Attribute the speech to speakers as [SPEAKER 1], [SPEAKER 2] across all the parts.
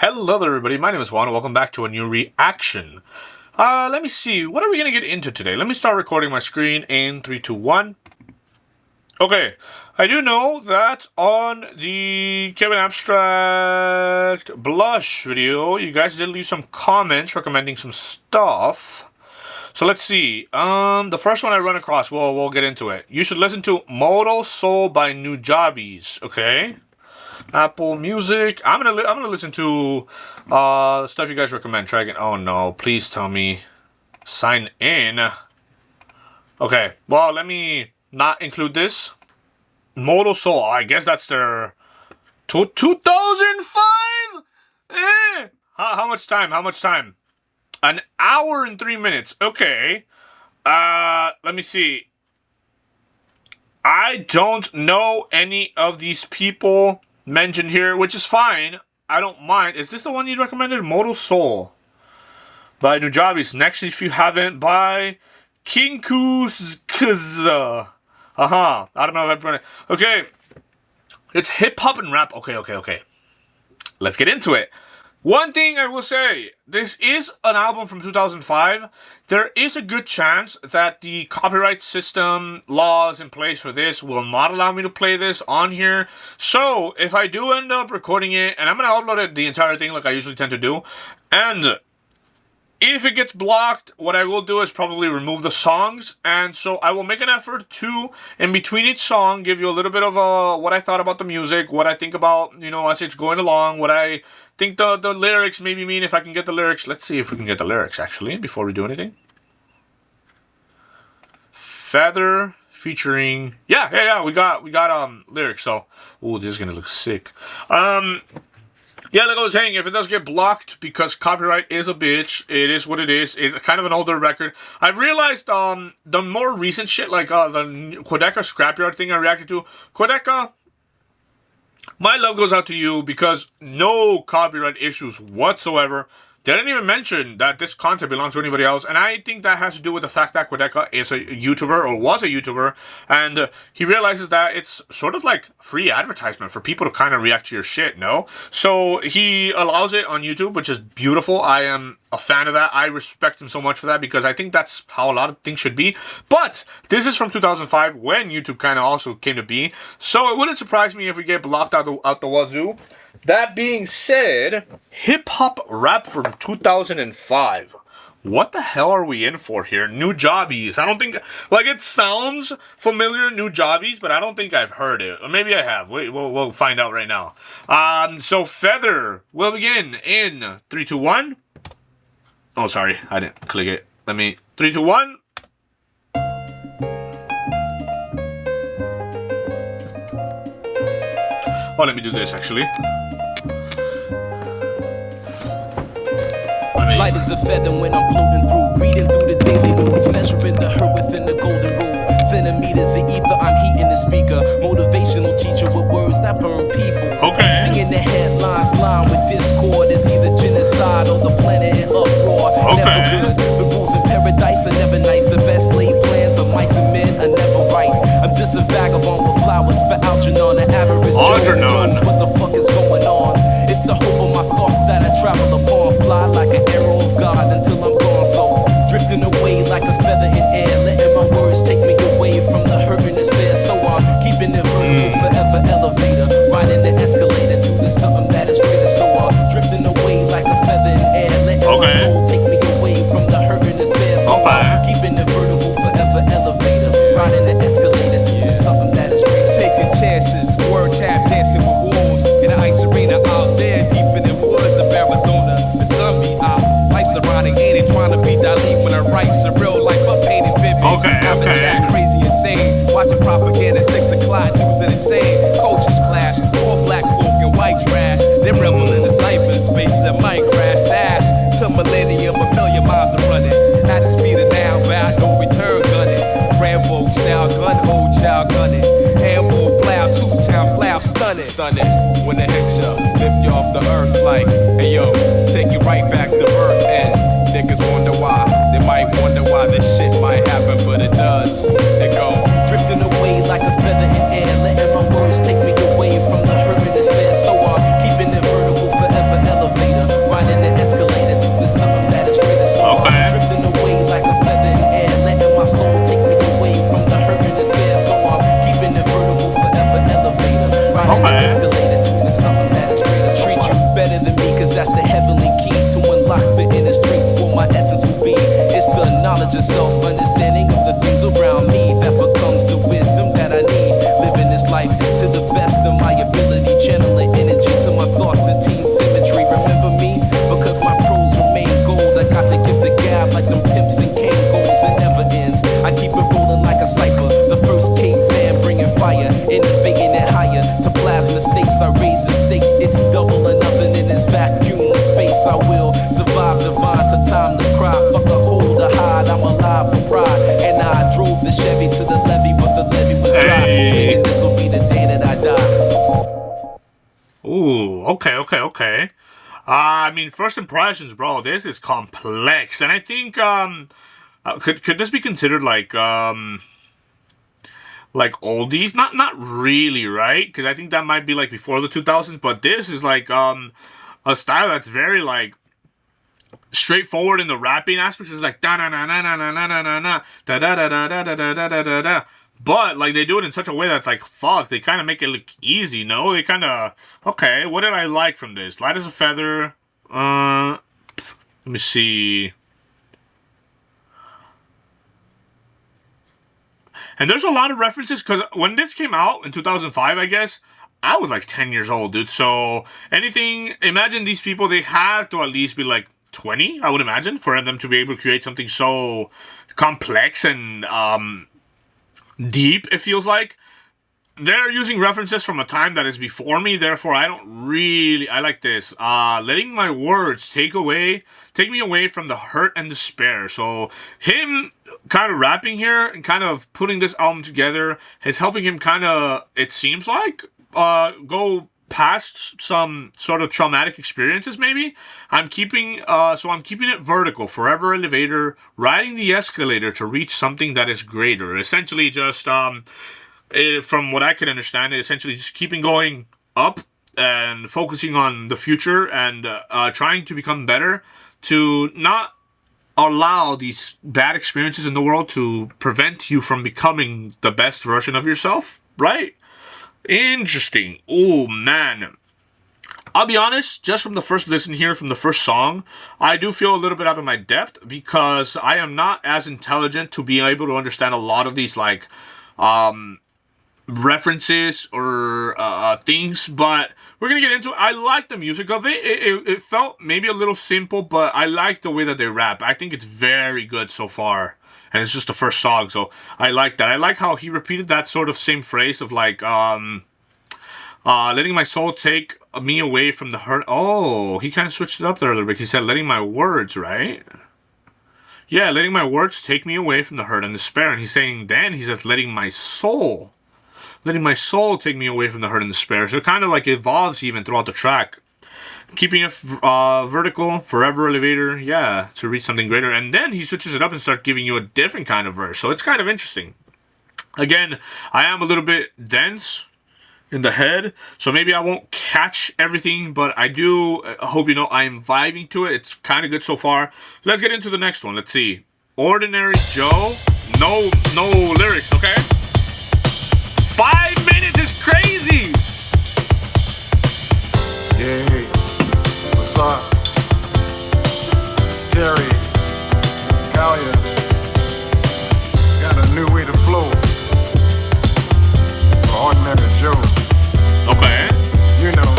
[SPEAKER 1] Hello there everybody, my name is Juan and welcome back to a new reaction. Let me see, what are we going to get into today? Let me start recording my screen in 3, 2, 1. Okay, I do know that on the Kevin Abstract Blush video, you guys did leave some comments recommending some stuff. So let's see, the first one I run across, we'll get into it. You should listen to Modal Soul by Nujabes, okay? Apple Music. I'm gonna listen to stuff you guys recommend. Try again. Oh no! Please tell me. Sign in. Okay. Well, let me not include this. Modal Soul. I guess that's their 2005. How much time? How much time? An hour and 3 minutes. Okay. Let me see. I don't know any of these people mentioned here, which is fine. I don't mind. Is this the one you recommended? Modal Soul by Nujabes. Next, if you haven't, by Kinkuskaza. I don't know if I pronounced it. Okay. It's hip hop and rap. Okay. Let's get into it. One thing I will say, this is an album from 2005. There is a good chance that the copyright system laws in place for this will not allow me to play this on here. So, if I do end up recording it, and I'm going to upload it the entire thing like I usually tend to do, and if it gets blocked, what I will do is probably remove the songs, and so I will make an effort to, in between each song, give you a little bit of what I thought about the music, what I think about, as it's going along, what I think the lyrics maybe mean, if I can get the lyrics. Let's see if we can get the lyrics, actually, before we do anything. Feather featuring, yeah, we got lyrics, so, ooh, this is gonna look sick. Yeah, like I was saying, if it does get blocked, because copyright is a bitch, it is what it is. It's kind of an older record. I've realized the more recent shit, like the Quedeca Scrapyard thing I reacted to. Quedeca, my love goes out to you because no copyright issues whatsoever. They didn't even mention that this content belongs to anybody else, and I think that has to do with the fact that Quedeca is a YouTuber, or was a YouTuber, and he realizes that it's sort of like free advertisement for people to kind of react to your shit, no? So he allows it on YouTube, which is beautiful. I am a fan of that. I respect him so much for that, because I think that's how a lot of things should be. But this is from 2005, when YouTube kind of also came to be, so it wouldn't surprise me if we get blocked out the wazoo. That being said, hip-hop rap from 2005. What the hell are we in for here? Nujabes. I don't think, like, it sounds familiar, Nujabes, but I don't think I've heard it. Or maybe I have. Wait, we'll find out right now. So Feather will begin in 3, 2, 1. Oh, sorry, I didn't click it. 3, 2, 1. Oh, let me do this, actually.
[SPEAKER 2] Light as a feather when I'm floating through, reading through the daily news, measuring the hurt within the golden rule. Centimeters of ether, I'm heating the speaker. Motivational teacher with words that burn people.
[SPEAKER 1] Okay.
[SPEAKER 2] Singing the headlines, line with discord. It's either genocide or the planet in uproar.
[SPEAKER 1] Okay.
[SPEAKER 2] Never good. The rules of paradise are never nice. The best laid plans of mice and men are never right. I'm just a vagabond with flowers for Algernon. An average Joe knows what the fuck is going on. It's the hope of my thoughts that I travel upon. Fly like an arrow of God until I'm gone. So drifting away like a feather in air, letting my words take me away from the hurt and despair. So I'm keeping it vertical, forever elevator, riding the escalator to the something that is greater. So I'm drifting away like a feather in air, letting my soul take me away from the hurt and despair. So I'm keeping it vertical, forever elevator, riding the escalator to the something that is greater.
[SPEAKER 3] Taking chances, word tap dancing with wolves in the ice arena out there deep in the woods of Arizona. The sun be out, life's ironic, ain't it? Trying to be Dali when I write some real life, I painted vivid. I'm attacked, crazy, insane. Watching propaganda, 6 o'clock, news and insane. Cultures clash, all black folk and white trash. They rebel in the cyberspace that might crash. Dash to millennium, a million miles are running. At the speed of now, bound, no return gunning. Rambo style gun, hold child gunning. Ambo plow 2 times loud, stunning. When the hex up, lift you off the earth like, hey yo, take you right back to birth. And niggas wonder why, they might wonder why this shit might happen, but it does. They go
[SPEAKER 2] drifting away like a feather in air, letting my words take me away from the hurt and despair. So I'm keeping it vertical, forever elevator. knowledge of self, understanding of the things around me that becomes the wisdom that I need. Living this life to the best of my ability, channeling energy to my thoughts and teen symmetry. Remember me? Because my pros remain gold. I got the gift of gab like them pimps and cane goals. It never ends. I keep it rolling like a cipher. The first caveman bringing fire, innovating it higher to plasma states. I raise the stakes. It's double or nothing in this vacuum of space. I will survive divine to time to cry. Fuck a hole to hide. I'm alive for pride. And I drove the Chevy to the levee, but the levee was dry. Singing this will be the day that I die.
[SPEAKER 1] Ooh, okay. I mean, first impressions, bro. This is complex, and I think could this be considered like oldies? Not really, right? Because I think that might be like before the 2000s. But this is like a style that's very like straightforward in the rapping aspects. It's like da na na na na na na na na da da da da da da da da da da. But like they do it in such a way that's like fuck. They kind of make it look easy, no? They kind of okay. What did I like from this? Light as a feather. Let me see. And there's a lot of references because when this came out in 2005, I guess I was like 10 years old, dude. So anything, imagine these people. They have to at least be like 20, I would imagine, for them to be able to create something so complex and deep, it feels like. They're using references from a time that is before me, therefore I like this. Letting my words take me away from the hurt and despair. So him kind of rapping here and kind of putting this album together is helping him kind of, it seems like, go past some sort of traumatic experiences, maybe. I'm keeping it vertical, forever elevator, riding the escalator to reach something that is greater. Essentially just, from what I can understand, essentially just keeping going up and focusing on the future and trying to become better, to not allow these bad experiences in the world to prevent you from becoming the best version of yourself, right? Interesting. Oh, man. I'll be honest, just from the first listen here, from the first song, I do feel a little bit out of my depth because I am not as intelligent to be able to understand a lot of these, like, references or things, but we're gonna get into it. I like the music of it. It felt maybe a little simple, but I like the way that they rap. I think it's very good so far. And it's just the first song, so I like that. I like how he repeated that sort of same phrase of like, letting my soul take me away from the hurt. Oh, he kind of switched it up there a little bit. He said, letting my words, right? Yeah, letting my words take me away from the hurt and despair. And he's saying, then he says, letting my soul take me away from the hurt and despair. So it kind of like evolves even throughout the track. Keeping it vertical, forever elevator, yeah, to reach something greater. And then he switches it up and starts giving you a different kind of verse. So it's kind of interesting. Again, I am a little bit dense in the head, so maybe I won't catch everything, but I do hope you know I am vibing to it. It's kind of good so far. Let's get into the next one. Let's see. Ordinary Joe. No lyrics, okay? 5 minutes is crazy!
[SPEAKER 4] Hey, what's up? It's Terry, Galia. Got a new way to flow for Ordinary Joe.
[SPEAKER 1] Okay.
[SPEAKER 4] You know.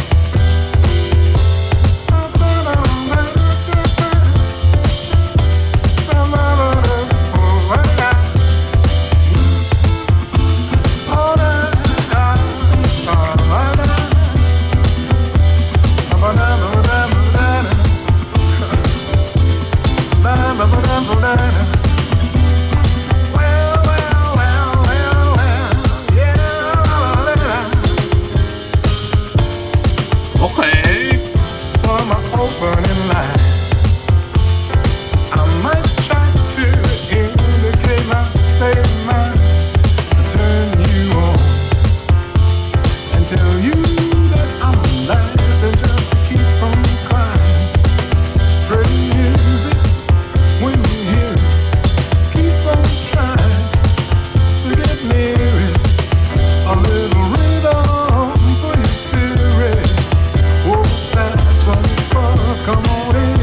[SPEAKER 4] Come on in.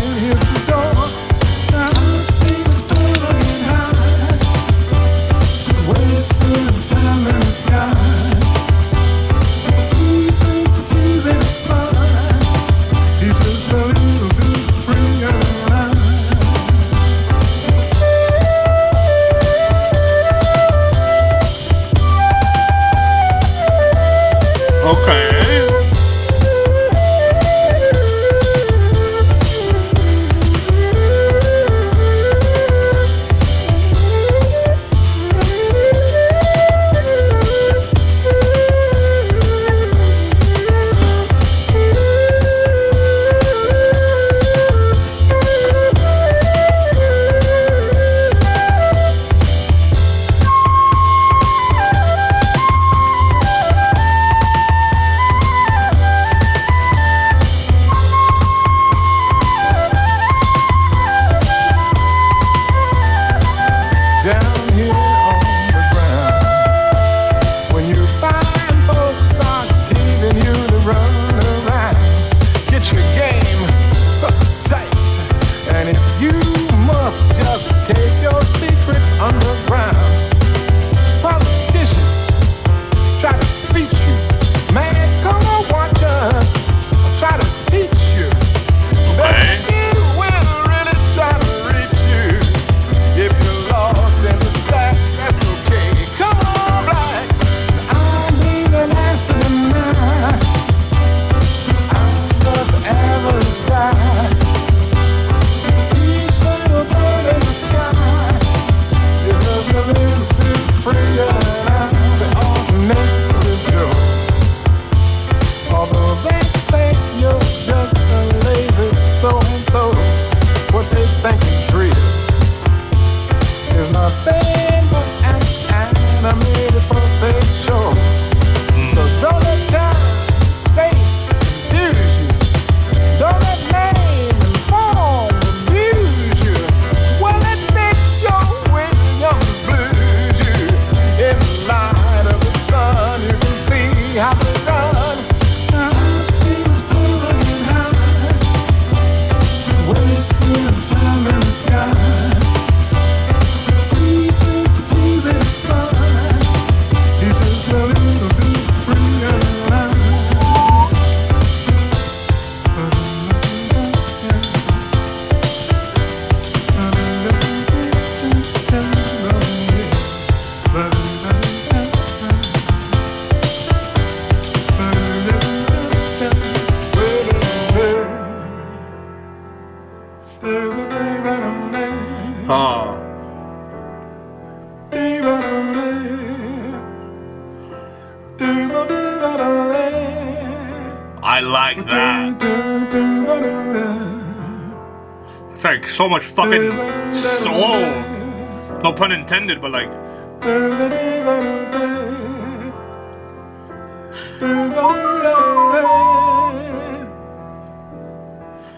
[SPEAKER 1] that? It's like so much fucking soul. No pun intended, but like.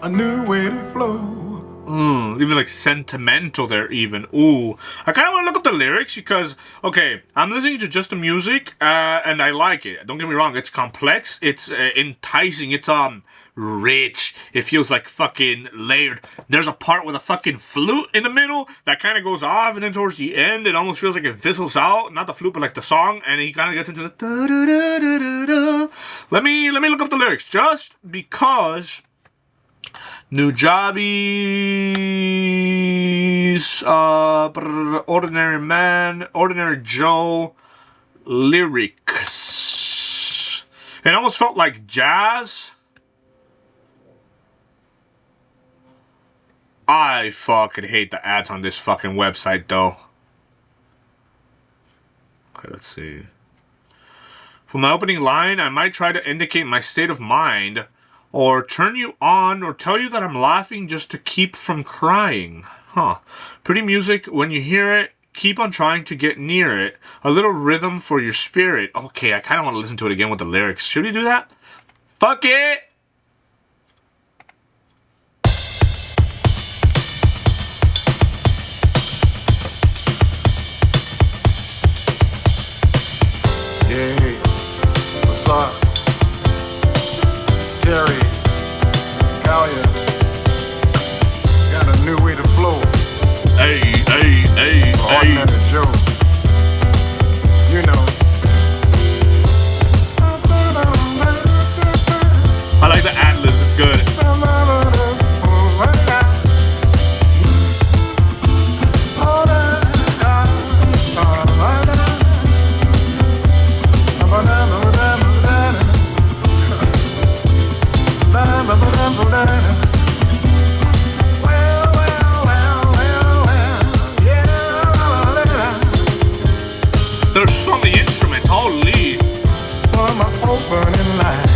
[SPEAKER 4] A new way to flow.
[SPEAKER 1] Even like sentimental there even. Ooh. I kind of want to look up the lyrics because, okay, I'm listening to just the music and I like it. Don't get me wrong, it's complex, it's enticing, it's rich. It feels like fucking layered. There's a part with a fucking flute in the middle that kind of goes off, and then towards the end it almost feels like it fizzles out. Not the flute, but like the song, and he kind of gets into the Let me look up the lyrics just because. Nujabes, Ordinary Man, Ordinary Joe, lyrics. It almost felt like jazz. I fucking hate the ads on this fucking website though. Okay, let's see. For my opening line, I might try to indicate my state of mind, or turn you on, or tell you that I'm laughing just to keep from crying. Huh. Pretty music, when you hear it, keep on trying to get near it. A little rhythm for your spirit. Okay, I kind of want to listen to it again with the lyrics. Should we do that? Fuck it!
[SPEAKER 4] Yeah, what's up? It's Terry, Galia. Got a new way to flow.
[SPEAKER 1] Hey, hey, hey, hey.
[SPEAKER 4] Ordinary Joe. You know.
[SPEAKER 1] I like the ad-libs, it's good. There's so many instruments, holy.
[SPEAKER 4] For my opening line,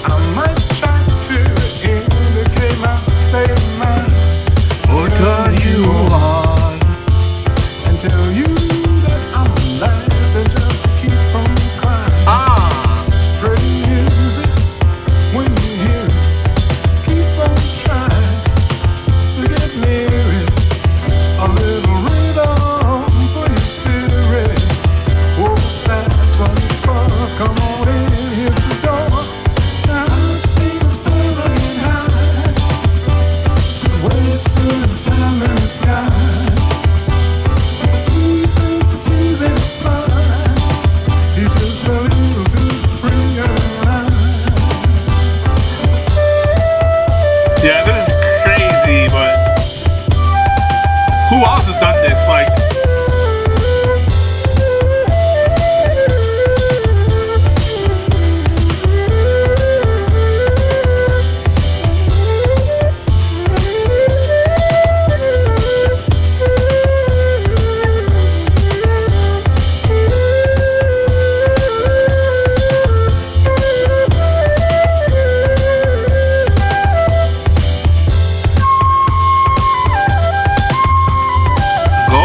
[SPEAKER 4] I might try to indicate my state of mind,
[SPEAKER 1] Or turn you on.
[SPEAKER 4] and tell you that I'm alive and just to keep from crying. Pretty music, when you hear it, keep on trying to get near it. A little rhythm for your spirit. Oh, that's what it's for. Come on in, here's the door. Now I've seen the star running high, wasting time in the sky. He thinks it's easy to fly. He's just a little bit freer than I.
[SPEAKER 1] Yeah, this is crazy, but who else has done this? Like, go.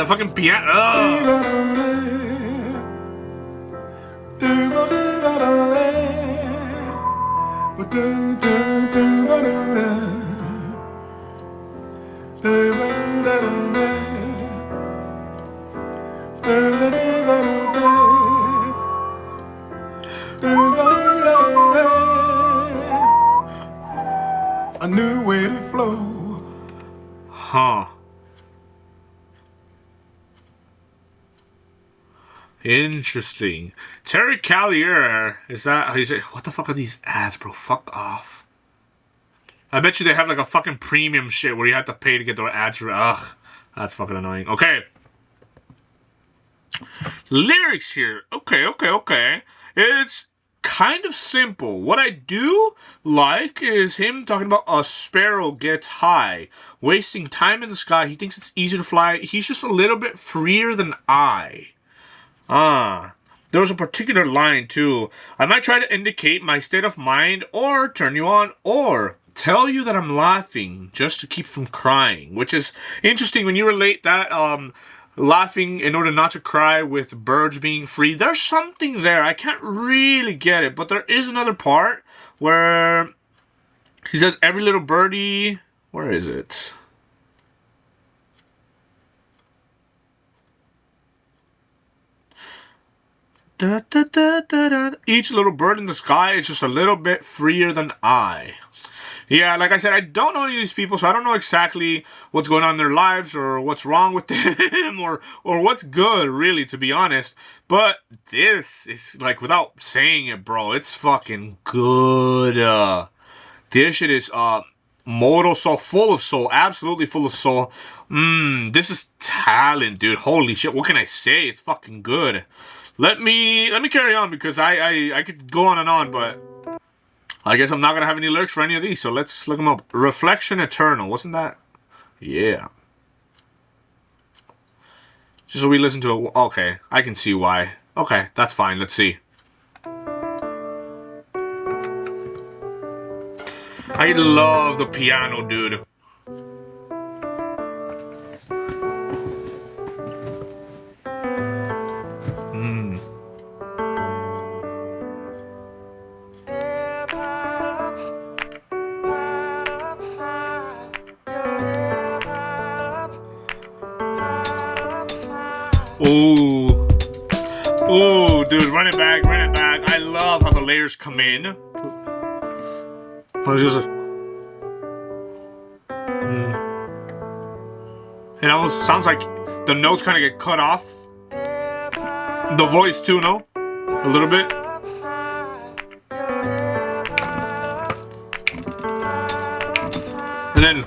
[SPEAKER 1] the fucking piano. Ugh.
[SPEAKER 4] A new way to flow.
[SPEAKER 1] Huh. Interesting. Terry Callier, is that, what the fuck are these ads, bro? Fuck off. I bet you they have like a fucking premium shit where you have to pay to get their ads. Ugh, that's fucking annoying. Okay. Lyrics here. Okay. It's kind of simple. What I do like is him talking about a sparrow gets high, wasting time in the sky. He thinks it's easy to fly. He's just a little bit freer than I. There was a particular line too. I might try to indicate my state of mind or turn you on or tell you that I'm laughing just to keep from crying, which is interesting when you relate that laughing in order not to cry with birds being free. There's something there. I can't really get it, but there is another part where he says every little birdie, where is it? Da, da, da, da, da. Each little bird in the sky is just a little bit freer than I. Yeah, like I said, I don't know any of these people, so I don't know exactly what's going on in their lives or what's wrong with them or what's good, really, to be honest. But this is, like, without saying it, bro, it's fucking good. This shit is Modal Soul, full of soul, absolutely full of soul. This is talent, dude. Holy shit, what can I say? It's fucking good. Let me carry on because I could go on and on, but I guess I'm not gonna have any lyrics for any of these, so let's look them up. Reflection Eternal, wasn't that? Yeah. Just so we listen to it. Okay, I can see why. Okay, that's fine. Let's see. I love the piano, dude. Ooh. Ooh, dude, run it back. I love how the layers come in. It's just It almost sounds like the notes kind of get cut off. The voice too, no? A little bit. And then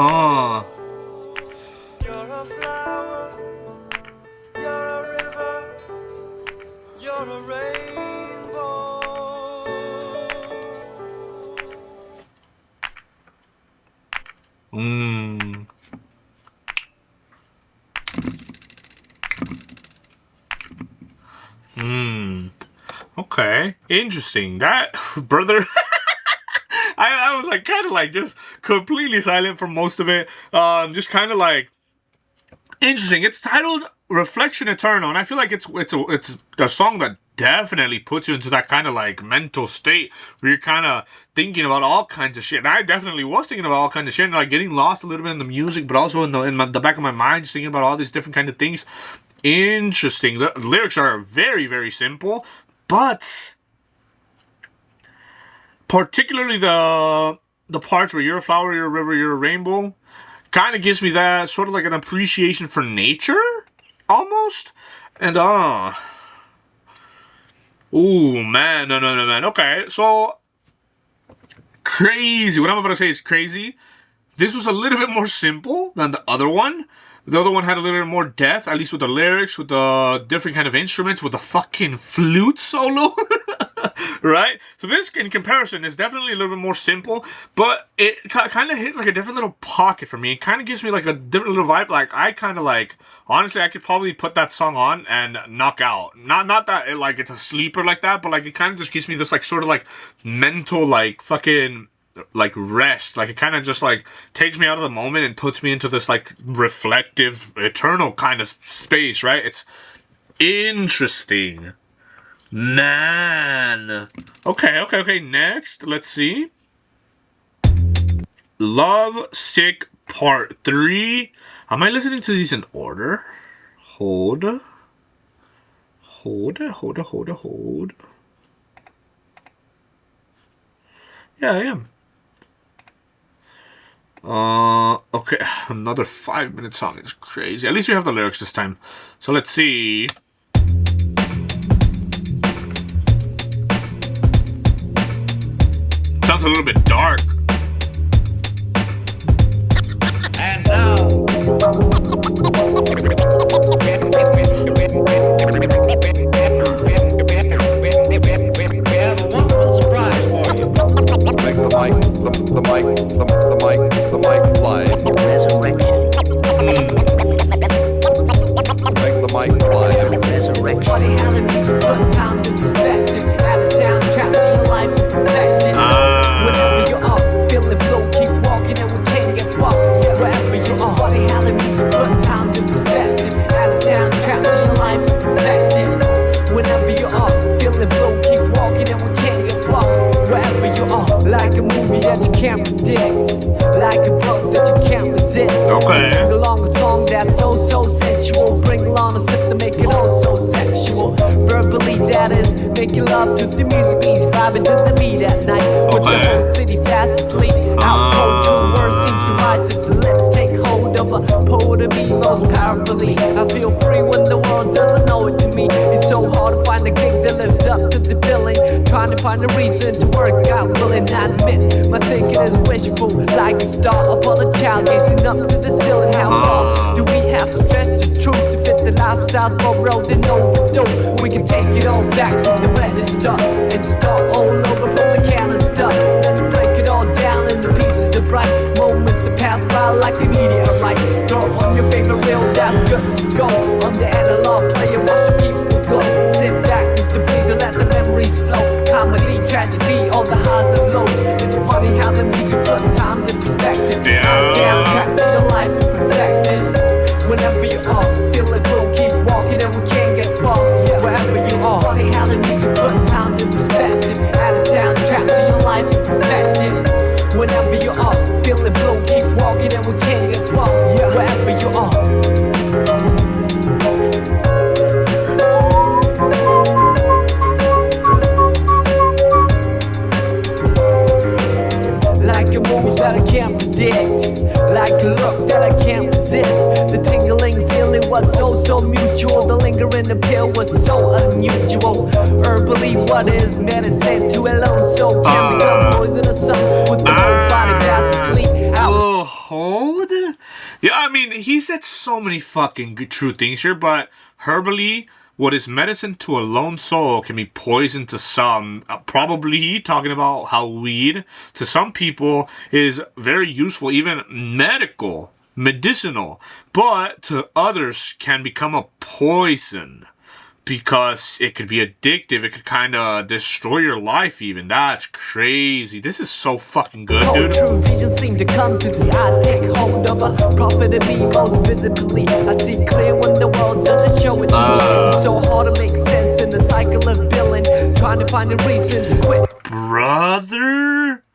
[SPEAKER 1] Oh.
[SPEAKER 5] You're a flower, you're a river, you're a rainbow.
[SPEAKER 1] Mmm. Hmm. Okay. Interesting. That, brother. I was like kind of like just completely silent for most of it. Just kind of like interesting. It's titled Reflection Eternal, and I feel like it's a song that definitely puts you into that kind of like mental state where you're kind of thinking about all kinds of shit. And I definitely was thinking about all kinds of shit, and like getting lost a little bit in the music, but also in the back of my mind, just thinking about all these different kind of things. Interesting. The lyrics are very, very simple, but particularly the parts where you're a flower, you're a river, you're a rainbow, kind of gives me that sort of like an appreciation for nature, almost. And ooh, man, no, man. Okay, so crazy. What I'm about to say is crazy. This was a little bit more simple than the other one. The other one had a little bit more depth, at least with the lyrics, with the different kind of instruments, with the fucking flute solo. Right? So this, in comparison, is definitely a little bit more simple, but it kind of hits like a different little pocket for me. It kind of gives me like a different little vibe. Like, I kind of like, honestly, I could probably put that song on and knock out. Not that it, like, it's a sleeper like that, but like, it kind of just gives me this like sort of like mental like fucking like rest. Like, it kind of just like takes me out of the moment and puts me into this like reflective, eternal kind of space, right? It's interesting. Man. Okay. Next, let's see. Love Sick Part 3. Am I listening to these in order? Hold. Yeah, I am. Okay, another 5-minute song is crazy. At least we have the lyrics this time. So let's see. Sounds a little bit dark.
[SPEAKER 6] And now, we have a wonderful surprise for you.
[SPEAKER 7] Make the mic fly.
[SPEAKER 8] Resurrection.
[SPEAKER 7] Make the mic fly.
[SPEAKER 8] Resurrection.
[SPEAKER 9] Funny how the music put time to perspective. Add a soundtrack to your life and perfect it. Whenever you're up, feel the flow, keep walking and we can't get fucked. Wherever you are. Funny how the music put time to perspective. Add a soundtrack to your life and perfect it. Whenever you're up, feel the flow, keep walking and we can't get fucked. Wherever you are, like a movie that you can't predict, like a book that you can't resist.
[SPEAKER 1] Okay.
[SPEAKER 9] Sing along a song that's so sensual. Bring along a sip to make it all so sexual. Verbally, that is making love to the music means vibing to the beat at night. With the whole city fast asleep. Out cold, true words seem to rise to the lips. Take hold of a poet of me most powerfully. I feel free when the world doesn't know it to me. It's so hard to find a gig that lives up to the billing. Trying to find a reason to work out, willing I admit my thinking is wishful, like a star upon a child gazing up to the ceiling. How far do we have to stretch the truth to fit the lifestyle for road and overdose? We can take it all back to the register and start all over from the canister. Let's break it all down into pieces of bright moments that pass by like a meteorite. Throw on your favorite reel, that's good to go. On the analog player, watch the people go. Sit back with the breeze and let the memories flow. Comedy, tragedy, all the highs and lows. It's funny how the music put time in perspective. Soundtrack to your life and perfect it. Whenever you are, feel it will keep walking and we can't get far. Wherever you are, it's funny how the music put time in perspective. Add a soundtrack to your life and perfect it. Whenever you are, feel it will keep walking and we can't get far. Wherever you are. Like a move that I can't predict, like a look that I can't resist. The tingling feeling was so mutual. The lingering appeal was so unusual. Herbally, what is medicine to alone soul can become poison or some with the whole body fast asleep. Out
[SPEAKER 1] hold? Yeah, I mean, he said so many fucking good, true things here, but herbally, what is medicine to a lone soul can be poison to some. Probably talking about how weed, to some people, is very useful, even medicinal, but to others can become a poison. Because it could be addictive, it could kind of destroy your life even. That's crazy. This is so fucking good, dude.
[SPEAKER 9] True vision seem to come to me. I take hold of a prophet in me most visibly. I see clear when the world doesn't show it to me. It's so hard to make sense in the cycle of billing, trying to find a reason to quit.
[SPEAKER 1] Brother?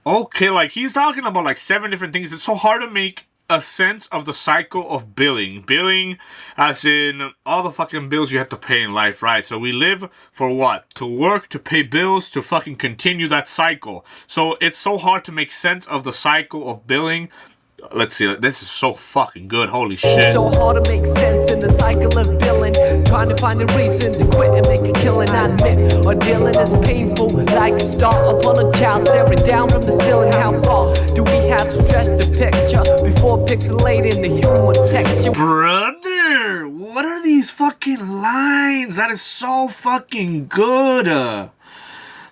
[SPEAKER 1] Okay, like he's talking about like 7 different things. It's so hard to make a sense of the cycle of billing. Billing as in all the fucking bills you have to pay in life, right? So we live for what? To work, to pay bills, to fucking continue that cycle. So it's so hard to make sense of the cycle of billing. Let's see, this is so fucking good. Holy shit.
[SPEAKER 9] So hard to make sense in the cycle of billing, trying to find a reason to quit and make a killing. I admit, our dealing is painful, like a star upon a child staring down from the ceiling. How far do we have to stretch the picture before pixelating the human texture?
[SPEAKER 1] Brother, what are these fucking lines? That is so fucking good.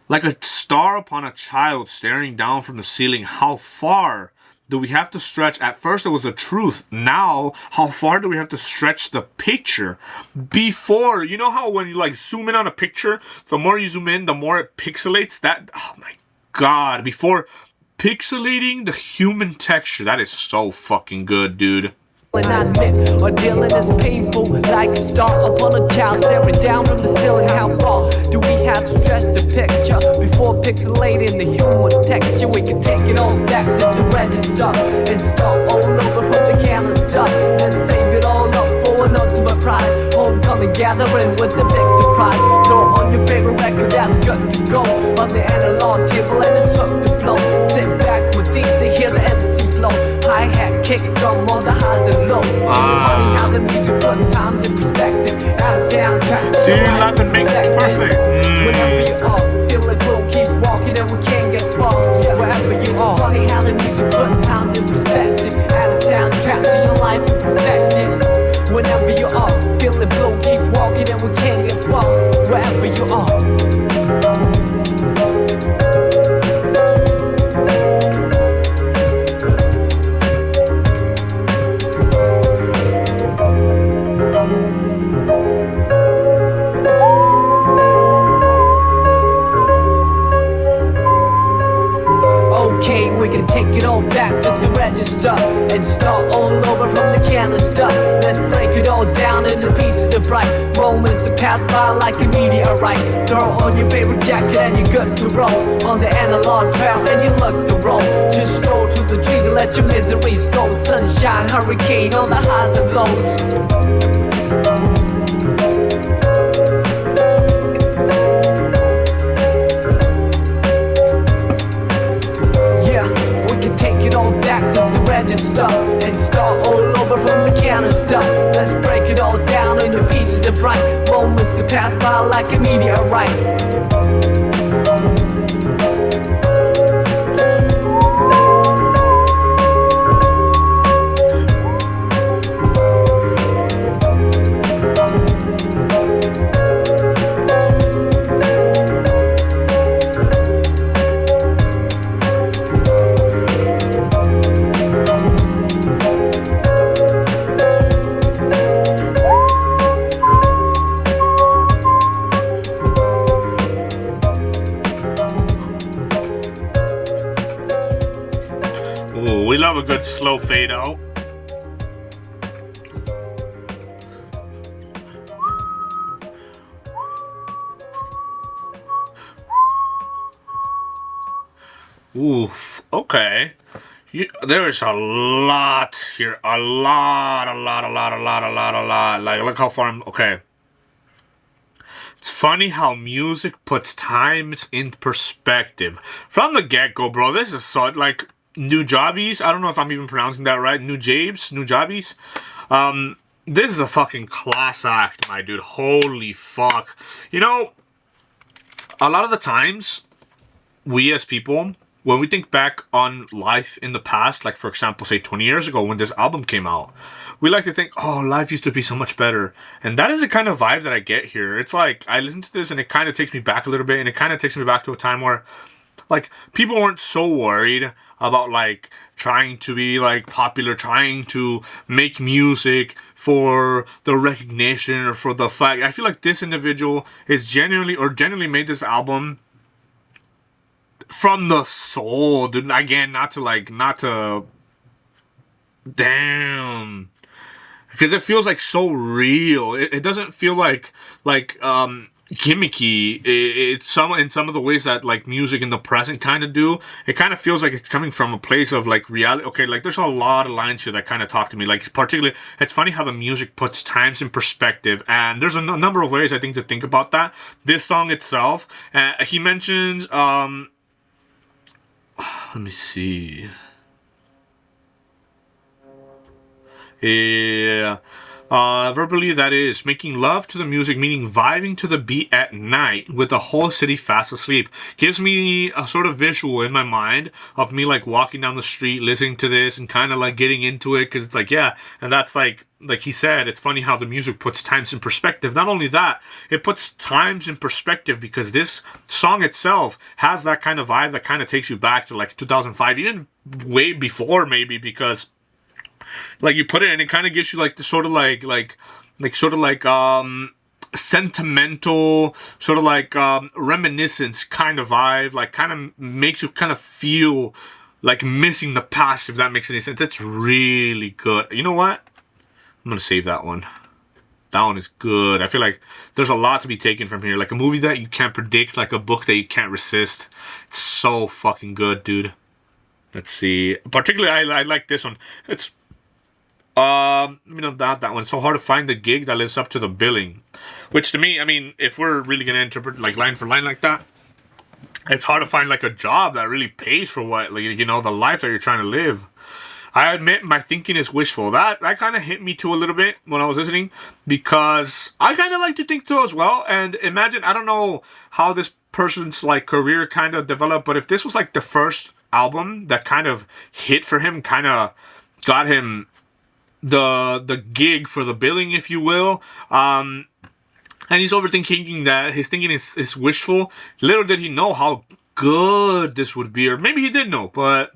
[SPEAKER 1] Like a star upon a child staring down from the ceiling. How far do we have to stretch? At first it was the truth. Now, how far do we have to stretch the picture? Before, you know how when you like zoom in on a picture, the more you zoom in, the more it pixelates? That, oh my god. Before pixelating the human texture. That is so fucking good, dude.
[SPEAKER 9] And I admit, our dealing is painful, like a star upon a child staring down from the ceiling. How far do we have to stretch the picture before pixelating the human texture? We can take it all back to the register and start all over from the canister and save it all up for an ultimate prize. Homecoming gathering with the big surprise. Throw on your favorite record that's good to go on the analog table and it's something to blow. Sit back with these and hear the MC flow. Hi-hat, kick drum on the highs and lows. It's funny how the music put times in perspective. Out of soundtrack.
[SPEAKER 1] Dude, nothing makes it perfect.
[SPEAKER 9] Whenever you are, feel like we'll keep walking and we can't get far. Wherever you are, funny how the music put times in perspective. Out of soundtrack to your life and perfect it. Whenever you are, feel like we'll keep walking and we can't get far. Wherever you are. We can take it all back to the register and start all over from the canister. Let's break it all down into pieces of bright moments that pass by like a meteorite. Throw on your favorite jacket and you're good to roll on the analog trail and you look the roll. Just stroll to the trees and let your miseries go. Sunshine, hurricane on the highs and lows. Take it all back to the register and start all over from the canister. Let's break it all down into pieces of bright moments that pass by like a meteorite.
[SPEAKER 1] We love a good slow fade out. Oof, okay. There is a lot here. A lot. Like, look how far I'm... Okay. It's funny how music puts times in perspective. From the get-go, bro, this is so... Like... Nujabes, I don't know if I'm even pronouncing that right. Nujabes. This is a fucking class act, my dude. Holy fuck. You know, a lot of the times, we as people, when we think back on life in the past, like for example, say 20 years ago when this album came out, we like to think, oh, life used to be so much better. And that is the kind of vibe that I get here. It's like, I listen to this and it kind of takes me back a little bit, and it kind of takes me back to a time where, like, people weren't so worried about, like, trying to be, like, popular, trying to make music for the recognition or for the fact. I feel like this individual is genuinely made this album from the soul, dude. Again, not to damn, because it feels like so real. It doesn't feel like gimmicky. It's in some of the ways that like music in the present kind of do. It kind of feels like it's coming from a place of like reality. Okay, like there's a lot of lines here that kind of talk to me. Like particularly, it's funny how the music puts times in perspective, and there's a number of ways I think to think about that. This song itself, he mentions let me see. Yeah. Verbally, that is making love to the music, meaning vibing to the beat at night with the whole city fast asleep. Gives me a sort of visual in my mind of me like walking down the street, listening to this and kind of like getting into it, because it's like, yeah, and that's like he said, it's funny how the music puts times in perspective. Not only that, it puts times in perspective because this song itself has that kind of vibe that kind of takes you back to like 2005, even way before maybe, because like you put it and it kind of gives you like the sort of like sentimental sort of like reminiscence kind of vibe, like kind of makes you kind of feel like missing the past, if that makes any sense. It's really good. You know what? I'm gonna save that one. That one is good. I feel like there's a lot to be taken from here. Like a movie that you can't predict, like a book that you can't resist. It's so fucking good, dude. Let's see. Particularly, I like this one. It's not that one. It's so hard to find the gig that lives up to the billing. Which to me, I mean, if we're really gonna interpret like line for line like that, it's hard to find like a job that really pays for what, like, you know, the life that you're trying to live. I admit my thinking is wishful. That kind of hit me too a little bit when I was listening, because I kind of like to think too as well. And imagine, I don't know how this person's like career kind of developed, but if this was like the first album that kind of hit for him, kind of got him the gig for the billing, if you will, and he's overthinking that, his thinking is wishful. Little did he know how good this would be, or maybe he did know, but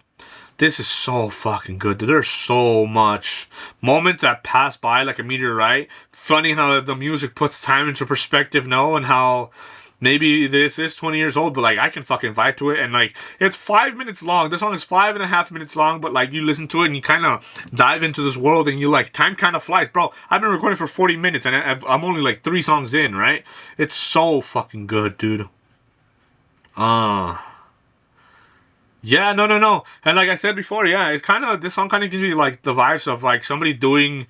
[SPEAKER 1] this is so fucking good. There's so much moment that passed by like a meteorite. Funny how the music puts time into perspective, no, and how maybe this is 20 years old, but like I can fucking vibe to it. And like it's 5 minutes long. This song is 5.5 minutes long, but like you listen to it and you kind of dive into this world and you like, time kind of flies, bro. I've been recording for 40 minutes and I'm only like 3 songs in, right? It's so fucking good, dude. Yeah, no. And like I said before, yeah, it's kind of, this song kind of gives you like the vibes of like somebody doing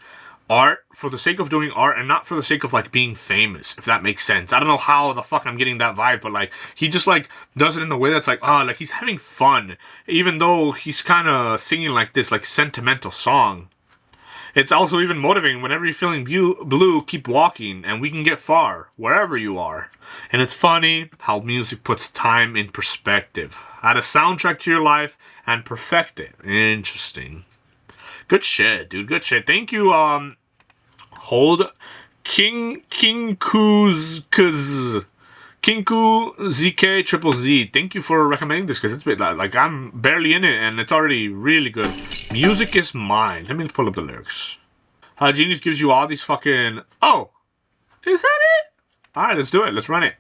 [SPEAKER 1] art for the sake of doing art and not for the sake of like being famous, if that makes sense. I don't know how the fuck I'm getting that vibe, but like he just like does it in a way that's like, like he's having fun, even though he's kind of singing like this like sentimental song. It's also even motivating. Whenever you're feeling blue, keep walking and we can get far wherever you are. And it's funny how music puts time in perspective. Add a soundtrack to your life and perfect it. Interesting. Good shit, dude. Good shit. Thank you, Hold Kinku ZK Triple Z. Thank you for recommending this, because it's been like I'm barely in it and it's already really good. Music is mine. Let me pull up the lyrics. Genius gives you all these fucking. Oh, is that it? All right, let's do it. Let's run it.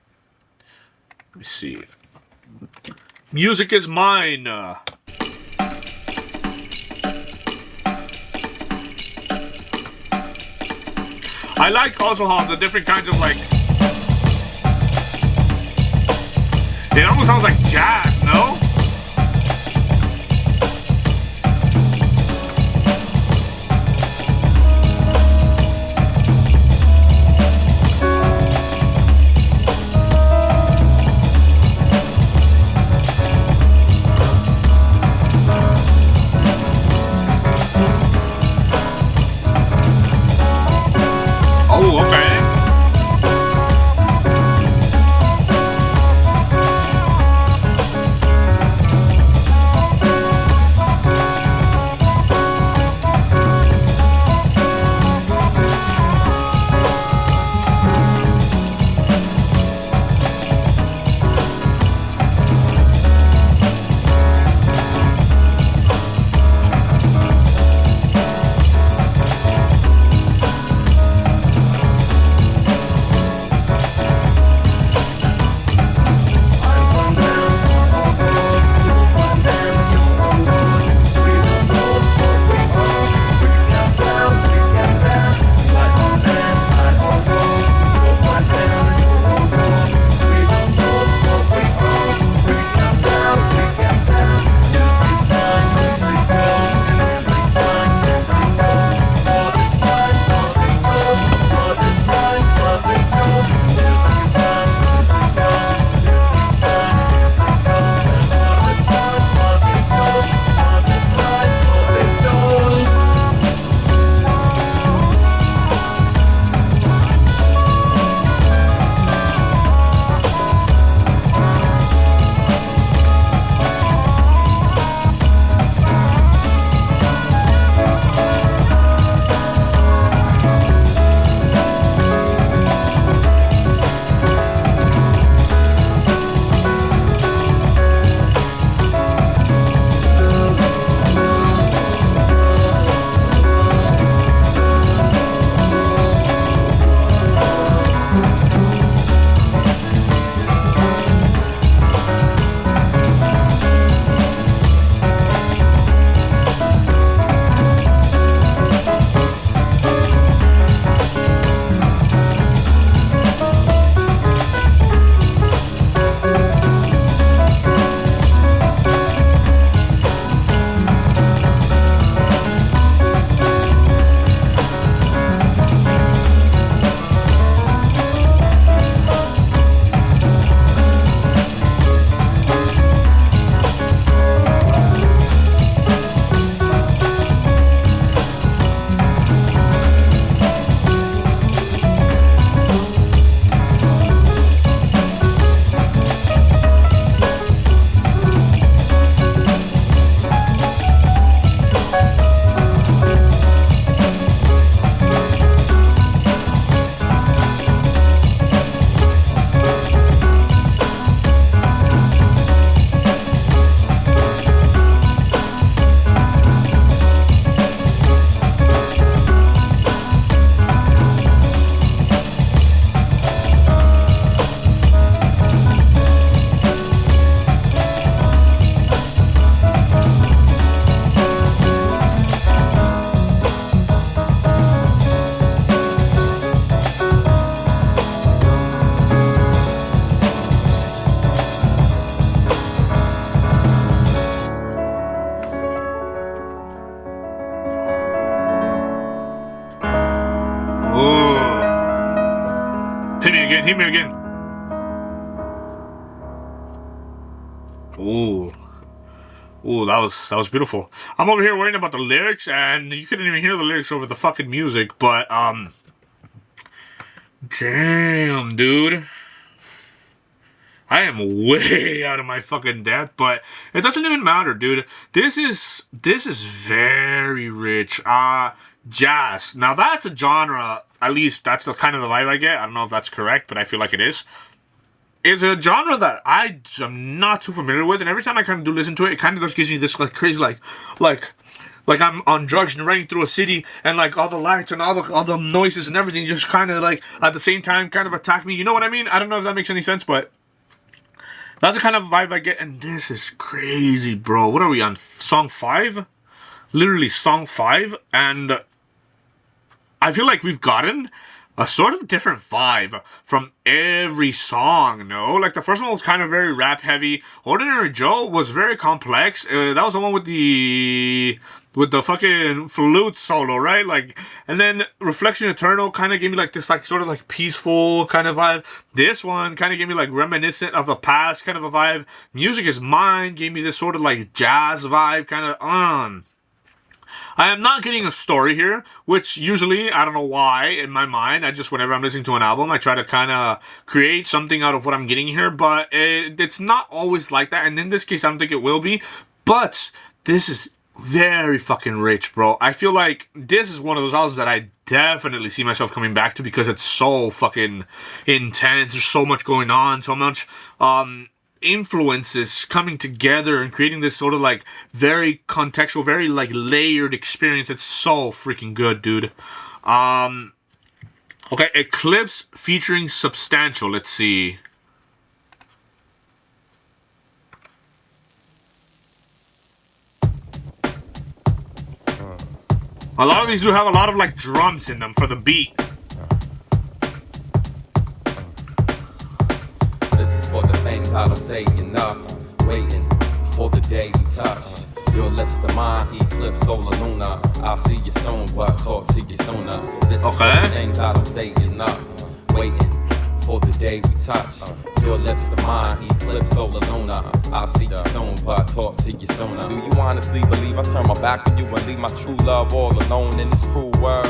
[SPEAKER 1] Let me see. Music is mine. I like also how the different kinds of like, it almost sounds like jazz, no? Hit me again. Ooh. Ooh, that was beautiful. I'm over here worrying about the lyrics, and you couldn't even hear the lyrics over the fucking music, but, damn, dude. I am way out of my fucking depth, but it doesn't even matter, dude. This is very rich. Jazz. Now, that's a genre, at least that's the kind of the vibe I get. I don't know if that's correct, but I feel like it is. It's a genre that I am not too familiar with, and every time I kind of do listen to it, it kind of just gives me this like crazy like I'm on drugs and running through a city, and like all the lights and all the noises and everything just kind of like at the same time kind of attack me. You know what I mean? I don't know if that makes any sense, but that's the kind of vibe I get, and this is crazy, bro. What are we on? Song 5? Literally song 5, and I feel like we've gotten a sort of different vibe from every song, no? Like, the first one was kind of very rap-heavy. Ordinary Joe was very complex. That was the one with the fucking flute solo, right? Like, and then Reflection Eternal kind of gave me, like, this, like, sort of, like, peaceful kind of vibe. This one kind of gave me, like, reminiscent of the past kind of a vibe. Music Is Mine gave me this sort of, like, jazz vibe kind of, I am not getting a story here, which usually, I don't know why, in my mind, whenever I'm listening to an album, I try to kind of create something out of what I'm getting here, but it's not always like that, and in this case, I don't think it will be, but this is very fucking rich, bro. I feel like this is one of those albums that I definitely see myself coming back to because it's so fucking intense, there's so much going on, so much, influences coming together and creating this sort of like very contextual, very like layered experience. It's so freaking good, dude. Okay, Eclipse featuring Substantial. Let's see. A lot of these do have a lot of like drums in them for the beat.
[SPEAKER 10] For the things I don't say enough, waiting for the day we touch. Your lips to mine, eclipse, solar, lunar. I'll see you soon, but talk to you sooner. This is for the things I don't say enough, waiting for the day we touch. Your lips to mine, eclipse, solar, lunar. I'll see you soon, but talk to you sooner. Do you honestly believe I turn my back on you and leave my true love all alone in this cruel world?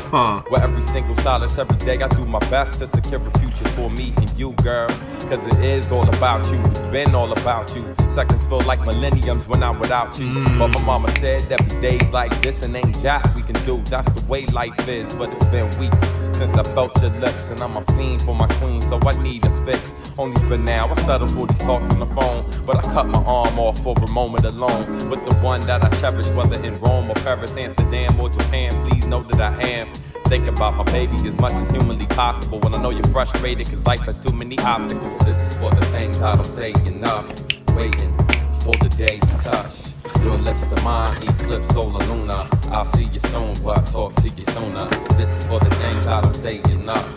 [SPEAKER 10] Where every single solitary day I do my best to secure a future for me and you, girl. Cause it is all about you, it's been all about you. Seconds feel like millenniums when I'm without you. But my mama said there'll be days like this and ain't jack we can do. That's the way life is, but it's been weeks since I felt your lips. And I'm a fiend for my queen, so I need a fix. Only for now, I settle for these talks on the phone. But I cut my arm off for a moment alone with the one that I cherish, whether in Rome or Paris, Amsterdam or Japan. Please know that I am think about my baby as much as humanly possible. When I know you're frustrated cause life has too many obstacles. This is for the things I don't say enough, waiting for the day we touch. Your lips to mine, eclipse, solar, lunar. I'll see you soon, but talk to you sooner. This is for the things I don't say enough,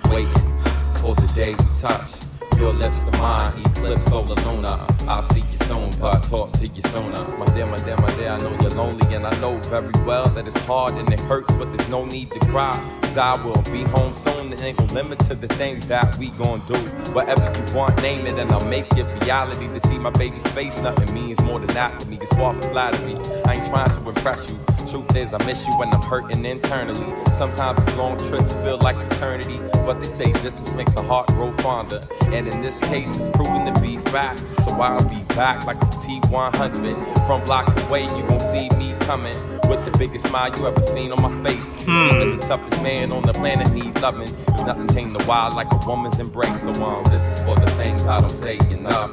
[SPEAKER 10] waiting for the day we touch. Your lips to mine, eclipse, solar, lunar. I'll see you soon, but talk to you sooner. My dear, my dear, my dear, I know you're lonely, and I know very well that it's hard and it hurts, but there's no need to cry. Cause I will be home soon, and ain't no limit to the things that we gon' do. Whatever you want, name it, and I'll make it reality. To see my baby's face, nothing means more than that to me. It's far from flattery. I ain't trying to impress you. Truth is, I miss you when I'm hurting internally. Sometimes these long trips feel like eternity, but they say distance makes the heart grow fonder. And in this case, it's proven to be fact. So I'll be back like a T-100. From blocks away, you gon' see me coming with the biggest smile you ever seen on my face. That the toughest man on the planet need loving. There's nothing tame the wild like a woman's embrace. So this is for the things I don't say enough.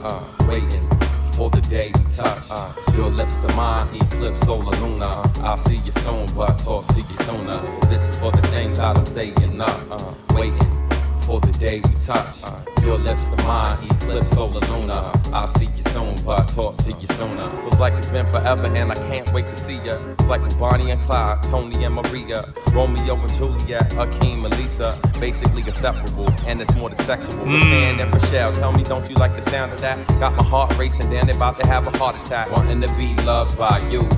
[SPEAKER 10] Waiting for the day we touch. Your lips to mine, eclipse, solar, lunar. I'll see you soon, but talk to you sooner. This is for the things I don't say enough. Waiting for the day we touch. Your lips to mine, eclipse, solar, lunar. I'll see you soon, but talk to you sooner. Feels like it's been forever and I can't wait to see ya. It's like with Bonnie and Clyde, Tony and Maria, Romeo and Juliet, Hakeem and Lisa. Basically inseparable, and it's more than sexual. But Stan and Michelle, tell me, don't you like the sound of that? Got my heart racing, then they about to have a heart attack. Wanting to be loved by you,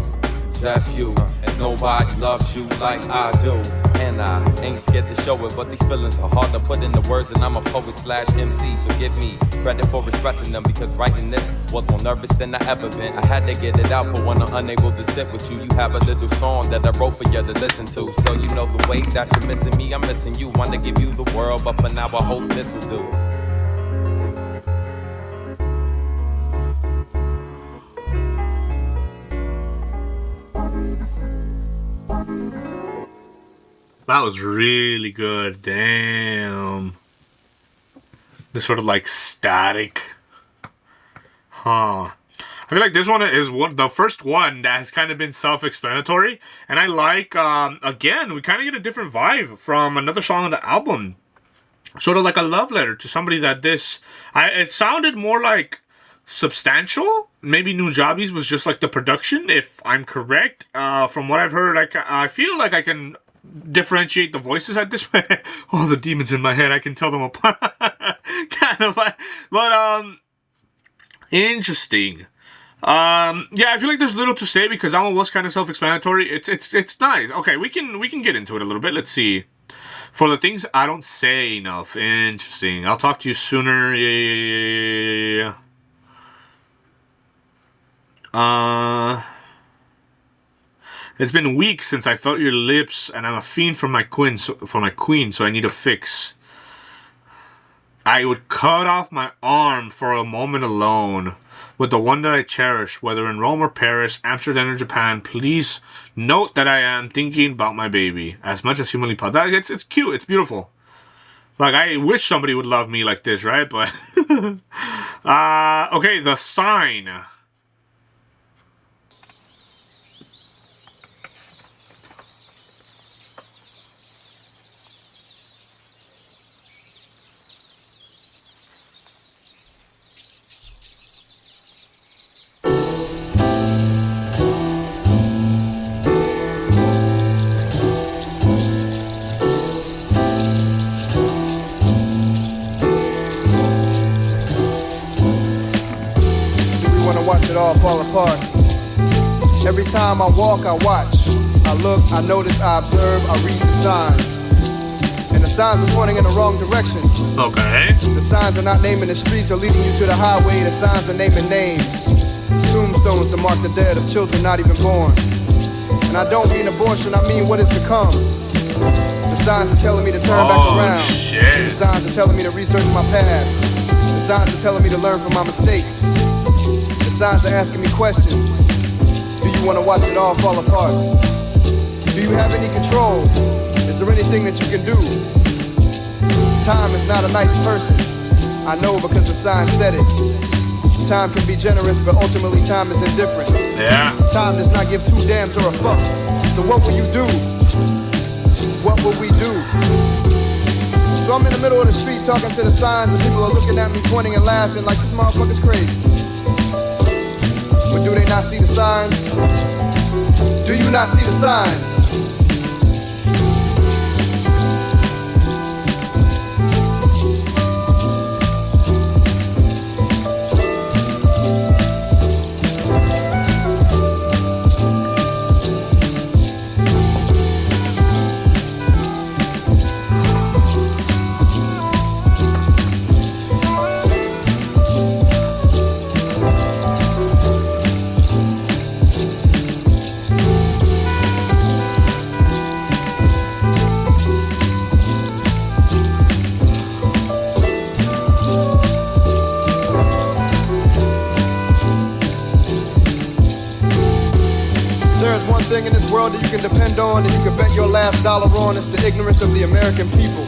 [SPEAKER 10] just you. And cause nobody loves you like I do. And I ain't scared to show it, but these feelings are hard to put into words. And I'm a poet slash MC, so give me credit for expressing them. Because writing this was more nervous than I ever been. I had to get it out for when I'm unable to sit with you. You have a little song that I wrote for you to listen to. So you know the way that you're missing me, I'm missing you. Want to give you the world, but for now I hope this will do.
[SPEAKER 1] That was really good. Damn. This sort of like static. Huh. I feel like this one is the first one that has kind of been self-explanatory. And I like, again, we kind of get a different vibe from another song on the album. Sort of like a love letter to somebody that it sounded more like substantial. Maybe Nujabes was just like the production, if I'm correct. From what I've heard, I feel like I can differentiate the voices at this point. All the demons in my head, I can tell them apart. Kind of like, but interesting. Yeah, I feel like there's little to say because that one was kind of self-explanatory. It's nice. Okay, we can get into it a little bit. Let's see. For the things I don't say enough. Interesting. I'll talk to you sooner. Yeah. It's been weeks since I felt your lips, and I'm a fiend for my queen, so I need a fix. I would cut off my arm for a moment alone with the one that I cherish, whether in Rome or Paris, Amsterdam or Japan. Please note that I am thinking about my baby as much as humanly possible. It's cute. It's beautiful. Like, I wish somebody would love me like this, right? But okay, The Sign.
[SPEAKER 11] Watch it all fall apart. Every time I walk, I watch. I look, I notice, I observe, I read the signs. And the signs are pointing in the wrong direction.
[SPEAKER 1] Okay.
[SPEAKER 11] The signs are not naming the streets or leading you to the highway. The signs are naming names. Tombstones to mark the dead of children not even born. And I don't mean abortion, I mean what is to come. The signs are telling me to turn back around.
[SPEAKER 1] Shit.
[SPEAKER 11] The signs are telling me to research my past. The signs are telling me to learn from my mistakes. The signs are asking me questions. Do you want to watch it all fall apart? Do you have any control? Is there anything that you can do? Time is not a nice person. I know because the sign said it. Time can be generous, but ultimately time is indifferent.
[SPEAKER 1] Yeah.
[SPEAKER 11] Time does not give two damns or a fuck. So what will you do? What will we do? So I'm in the middle of the street talking to the signs, and people are looking at me, pointing and laughing like this motherfucker's crazy. But do they not see the signs? Do you not see the signs? In this world that you can depend on, that you can bet your last dollar on, it's the ignorance of the American people.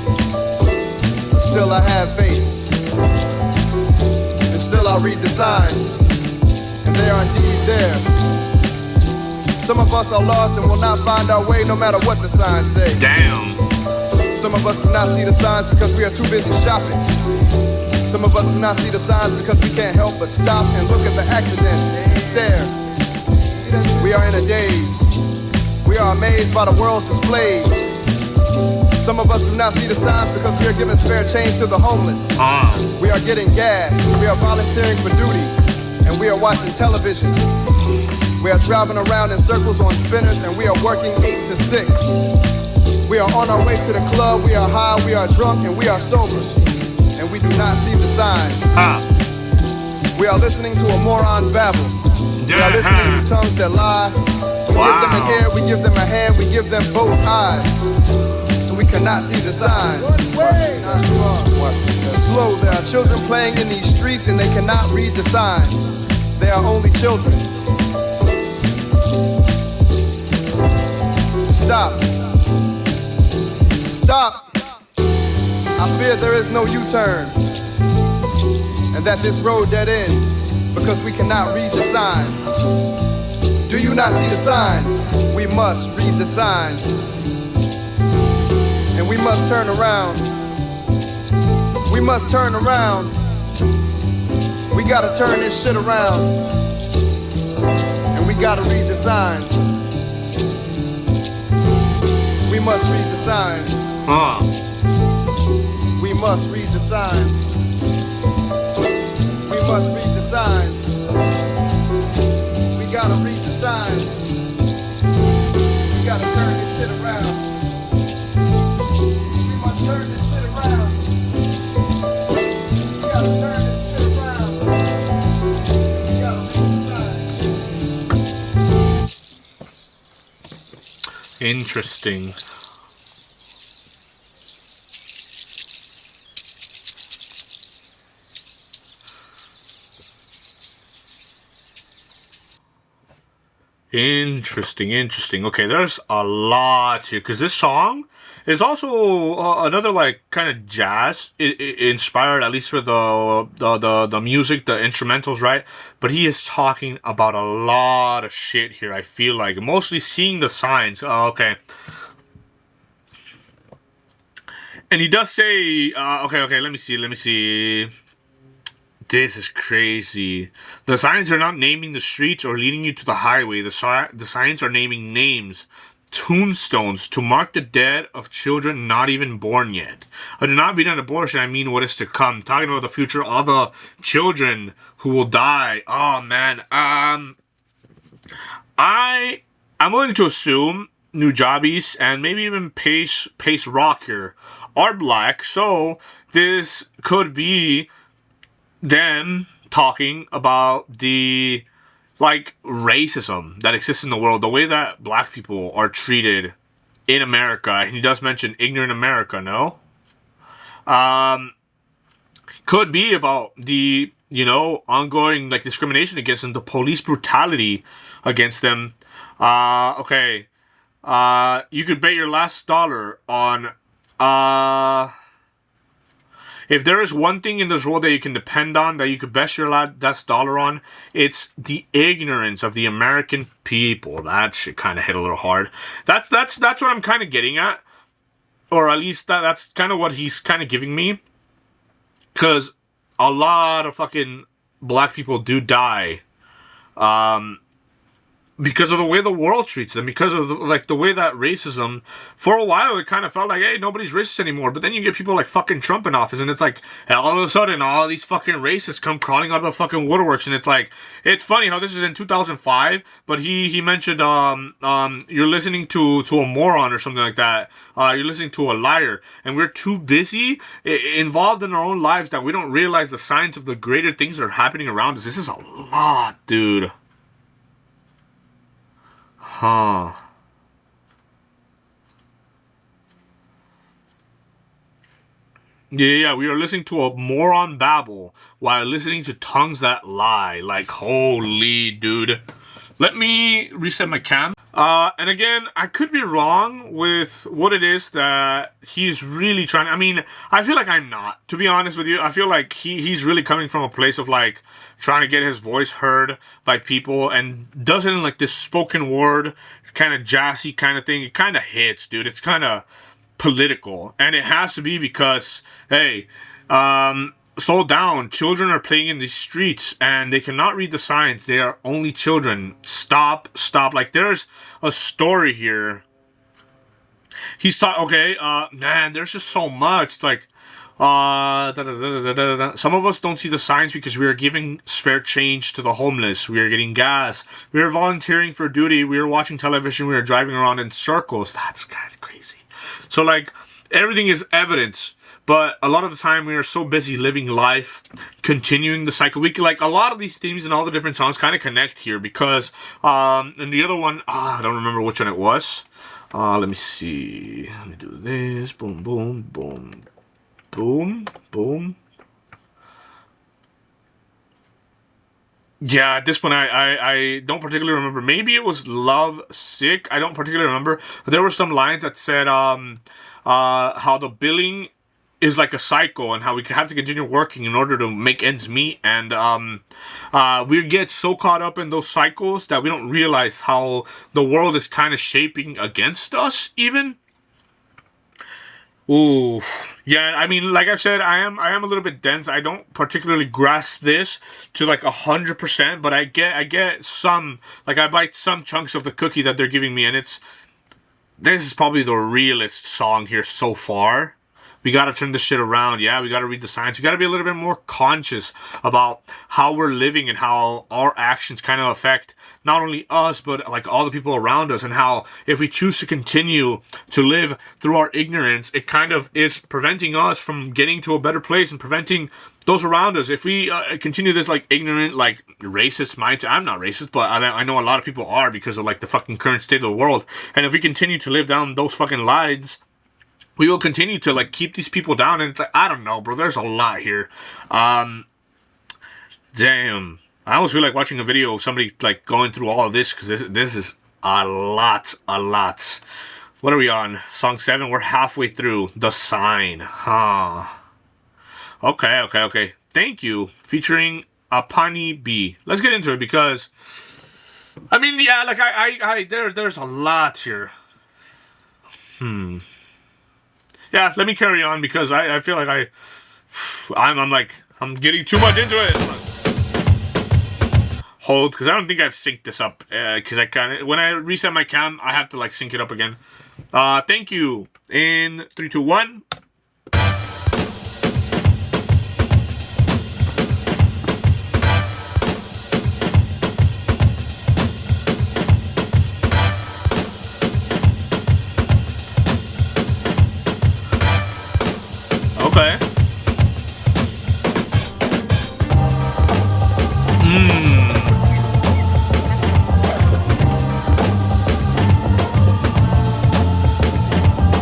[SPEAKER 11] But still I have faith. And still I read the signs. And they are indeed there. Some of us are lost and will not find our way no matter what the signs say.
[SPEAKER 1] Damn.
[SPEAKER 11] Some of us do not see the signs because we are too busy shopping. Some of us do not see the signs because we can't help but stop and look at the accidents and stare. We are in a daze. We are amazed by the world's displays. Some of us do not see the signs because we are giving spare change to the homeless. We are getting gas. We are volunteering for duty. And we are watching television. We are driving around in circles on spinners, and we are working 8 to 6. We are on our way to the club, we are high, we are drunk, and we are sober. And we do not see the signs. We are listening to a moron babble. We are listening to tongues that lie. We give them an ear, we give them a hand, we give them both eyes. So we cannot see the signs. Slow, there are children playing in these streets and they cannot read the signs. They are only children. Stop. Stop. I fear there is no U-turn, and that this road dead ends because we cannot read the signs. Do you not see the signs? We must read the signs, and we must turn around. We must turn around. We gotta turn this shit around, and we gotta read the signs. We must read the signs. We must read the signs. We must read the signs. We gotta read the signs. We gotta turn this shit around. We must turn this shit around. We gotta turn this shit around. We gotta read the signs.
[SPEAKER 1] Interesting. Interesting. Okay, there's a lot here because this song is also another like kind of jazz inspired, at least for the music, the instrumentals, right? But he is talking about a lot of shit here. I feel like mostly seeing the signs. Okay. And he does say, okay, let me see. This is crazy. The signs are not naming the streets or leading you to the highway. The signs are naming names, tombstones to mark the dead of children not even born yet. I do not mean an abortion, I mean what is to come. Talking about the future, all the children who will die. Oh man. I'm willing to assume Nujabes and maybe even Pace Rock here are black, so this could be them talking about the like racism that exists in the world, the way that black people are treated in America. And he does mention ignorant America, no? Could be about the, ongoing like discrimination against them, the police brutality against them. Okay. You could bet your last dollar on if there is one thing in this world that you can depend on, that you could bet your last dollar on, it's the ignorance of the American people. That shit kind of hit a little hard. That's what I'm kind of getting at, or at least that's kind of what he's kind of giving me. Because a lot of fucking black people do die, because of the way the world treats them, because of the way that racism, for a while it kind of felt like, hey, nobody's racist anymore. But then you get people like fucking Trump in office, and it's like all of a sudden all these fucking racists come crawling out of the fucking woodworks, and it's like, it's funny how this is in 2005, but he mentioned you're listening to a moron or something like that. You're listening to a liar, and we're too busy involved in our own lives that we don't realize the signs of the greater things that are happening around us. This is a lot, dude. Huh. Yeah, we are listening to a moron babble while listening to tongues that lie. Like, holy dude. Let me reset my cam. And again, I could be wrong with what it is that he's really trying. I mean, I feel like I'm not. To be honest with you, I feel like he's really coming from a place of like trying to get his voice heard by people, and does it in like this spoken word kind of jazzy kind of thing. It kind of hits, dude. It's kind of political, and it has to be because, hey, slow down. Children are playing in the streets and they cannot read the signs. They are only children. Stop. Like, there's a story here. He's talking, okay, man, there's just so much. It's like, Some of us don't see the signs because we are giving spare change to the homeless. We are getting gas. We are volunteering for duty. We are watching television. We are driving around in circles. That's kind of crazy. So, like, everything is evidence. But a lot of the time, we are so busy living life, continuing the cycle. We can, like, a lot of these themes and all the different songs kind of connect here because, and the other one, I don't remember which one it was. Let me see. Let me do this. Boom, boom, boom. Boom, boom. Yeah, this one I don't particularly remember. Maybe it was Love Sick. I don't particularly remember. There were some lines that said how the billing is like a cycle and how we have to continue working in order to make ends meet. And we get so caught up in those cycles that we don't realize how the world is kind of shaping against us even. Ooh, yeah. I mean, like I've said, I am a little bit dense. I don't particularly grasp this to like 100%, but I get some. Like I bite some chunks of the cookie that they're giving me, and this is probably the realest song here so far. We gotta turn this shit around. Yeah, we gotta read the signs. We gotta be a little bit more conscious about how we're living and how our actions kind of affect not only us, but like all the people around us, and how if we choose to continue to live through our ignorance, it kind of is preventing us from getting to a better place and preventing those around us. If we continue this like ignorant, like racist mindset, I'm not racist, but I know a lot of people are because of like the fucking current state of the world. And if we continue to live down those fucking lines, we will continue to like keep these people down. And it's like, I don't know, bro, there's a lot here. Damn, I almost feel like watching a video of somebody like going through all of this, because this is a lot. What are we on? Song 7. We're halfway through. The Sign. Okay. Thank you. Featuring Apani B. Let's get into it because I mean, yeah, like there's a lot here. Yeah, let me carry on because I feel like I'm getting too much into it. Hold, because I don't think I've synced this up. Because I kind when I reset my cam, I have to like sync it up again. Thank you. In 3, 2, 1. Okay.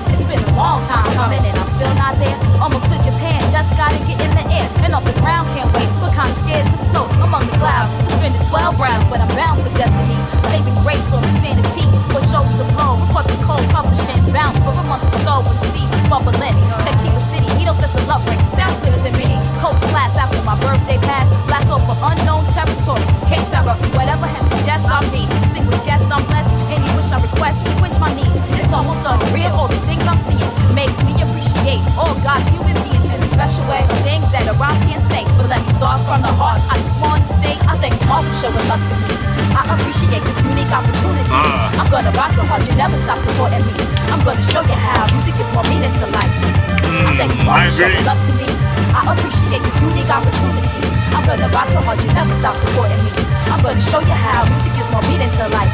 [SPEAKER 12] It's been a long time coming and I'm still not there. Almost to Japan, just gotta get in the air. And off the ground, can't wait, but kinda scared to float among the clouds. Suspended 12 rounds, but I'm bound for destiny. Saving grace or insanity, for shows to blow. Request the code, publishing, bound for a month or so. When the sea was bubbling, check Chiba City, he don't set the love ring. Sounds clear as in me. Coach class after my birthday pass. Blast over unknown territory. Case Sarah, whatever had suggest I'm the distinguished guest, I'm blessed. Any wish I request, quench my needs. It's almost unreal, all the things I'm seeing makes me appreciate all God's human beings in a special way. Some things that around can't say, but let me start from the heart. I just want to stay. I thank you all for showing love to me. I appreciate this unique opportunity. I'm gonna rock so hard you never stop supporting me. I'm gonna show you how music is more meaning to life. I thank you all for showing love to me. I appreciate this unique opportunity. I'm gonna rock so hard you never stop supporting me. I'm gonna show you how music is more meaning to life.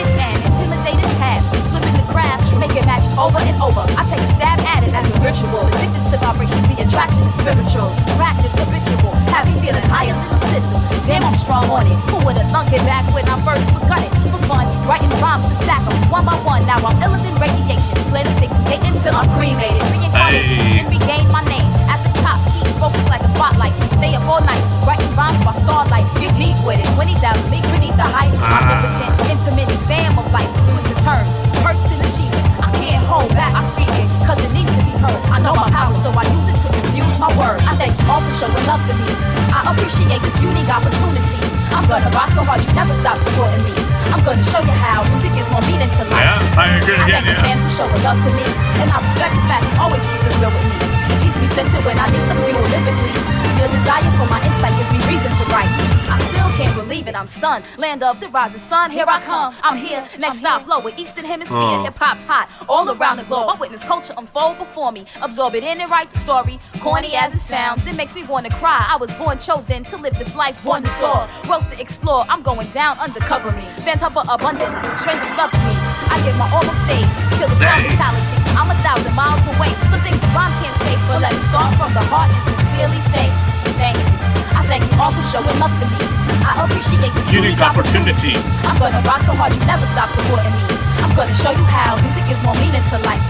[SPEAKER 12] It's an intimidating task, flipping the craft, making magic over and over. I take a stab at it as a ritual. Addicted to vibration, the attraction is spiritual. Practice habitual, have me feeling higher than a citadel. Damn, I'm strong on it. Who would've thunk it back when I first begun it? For fun, writing rhymes to stack them one by one. Now I'm iller than radiation. Plan to stay creating till I'm cremated. Reincarnated and regain my name. At the top, keep focused like a spotlight. Stay up all night, writing rhymes by starlight. Get deep with it, 20,000 leagues beneath the height. Omnipotent, intimate exam of life. Twisted terms, hurts and achievements. I can't hold back, I speak it, cause it needs to be heard. I know my power, so I use it to infuse my words. I thank you all for showing love to me. I appreciate this unique opportunity. I'm gonna rock so hard you never stop supporting me. I'm gonna show you how music is more meaning to life.
[SPEAKER 1] Yeah, I agree
[SPEAKER 12] I
[SPEAKER 1] again,
[SPEAKER 12] thank the
[SPEAKER 1] yeah.
[SPEAKER 12] fans for showing love to me, and I respect the fact you always keep it real with me. It keeps me centered when I need some fuel lyrically. Your desire for my insight gives me reason to write. I still can't believe it, I'm stunned. Land of the rising sun, here I come. I'm here, next stop, lower Eastern Hemisphere. Hip hop's hot all around the globe. I witness culture unfold before me, absorb it in and write the story. Corny as it sounds, it makes me want to cry. I was born chosen to live this life, born to soar. Worlds to explore, I'm going down, undercover me. Fans hover abundantly, strangers love me. I give my all on stage, kill the sound mentality. I'm 1,000 miles away, some things a rhyme can't say, but let me start from the heart and sincerely state, thank you. I thank you all for showing love to me. I appreciate this unique opportunity. I'm gonna rock so hard you never stop supporting me. I'm gonna show you how music is more meaning to life.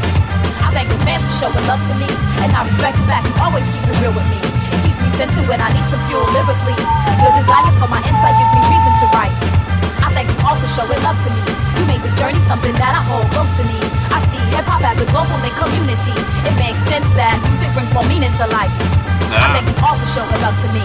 [SPEAKER 12] I thank the fans for showing love to me, and I respect the fact you always keep it real with me. It keeps me centered when I need some fuel lyrically. Your desire for my insight gives me reason to write. I thank you all for showing love to me. You made this journey something that I hold close to me. I see hip-hop as a global link community. It makes sense that music brings more meaning to life. I thank you all for showing love to me.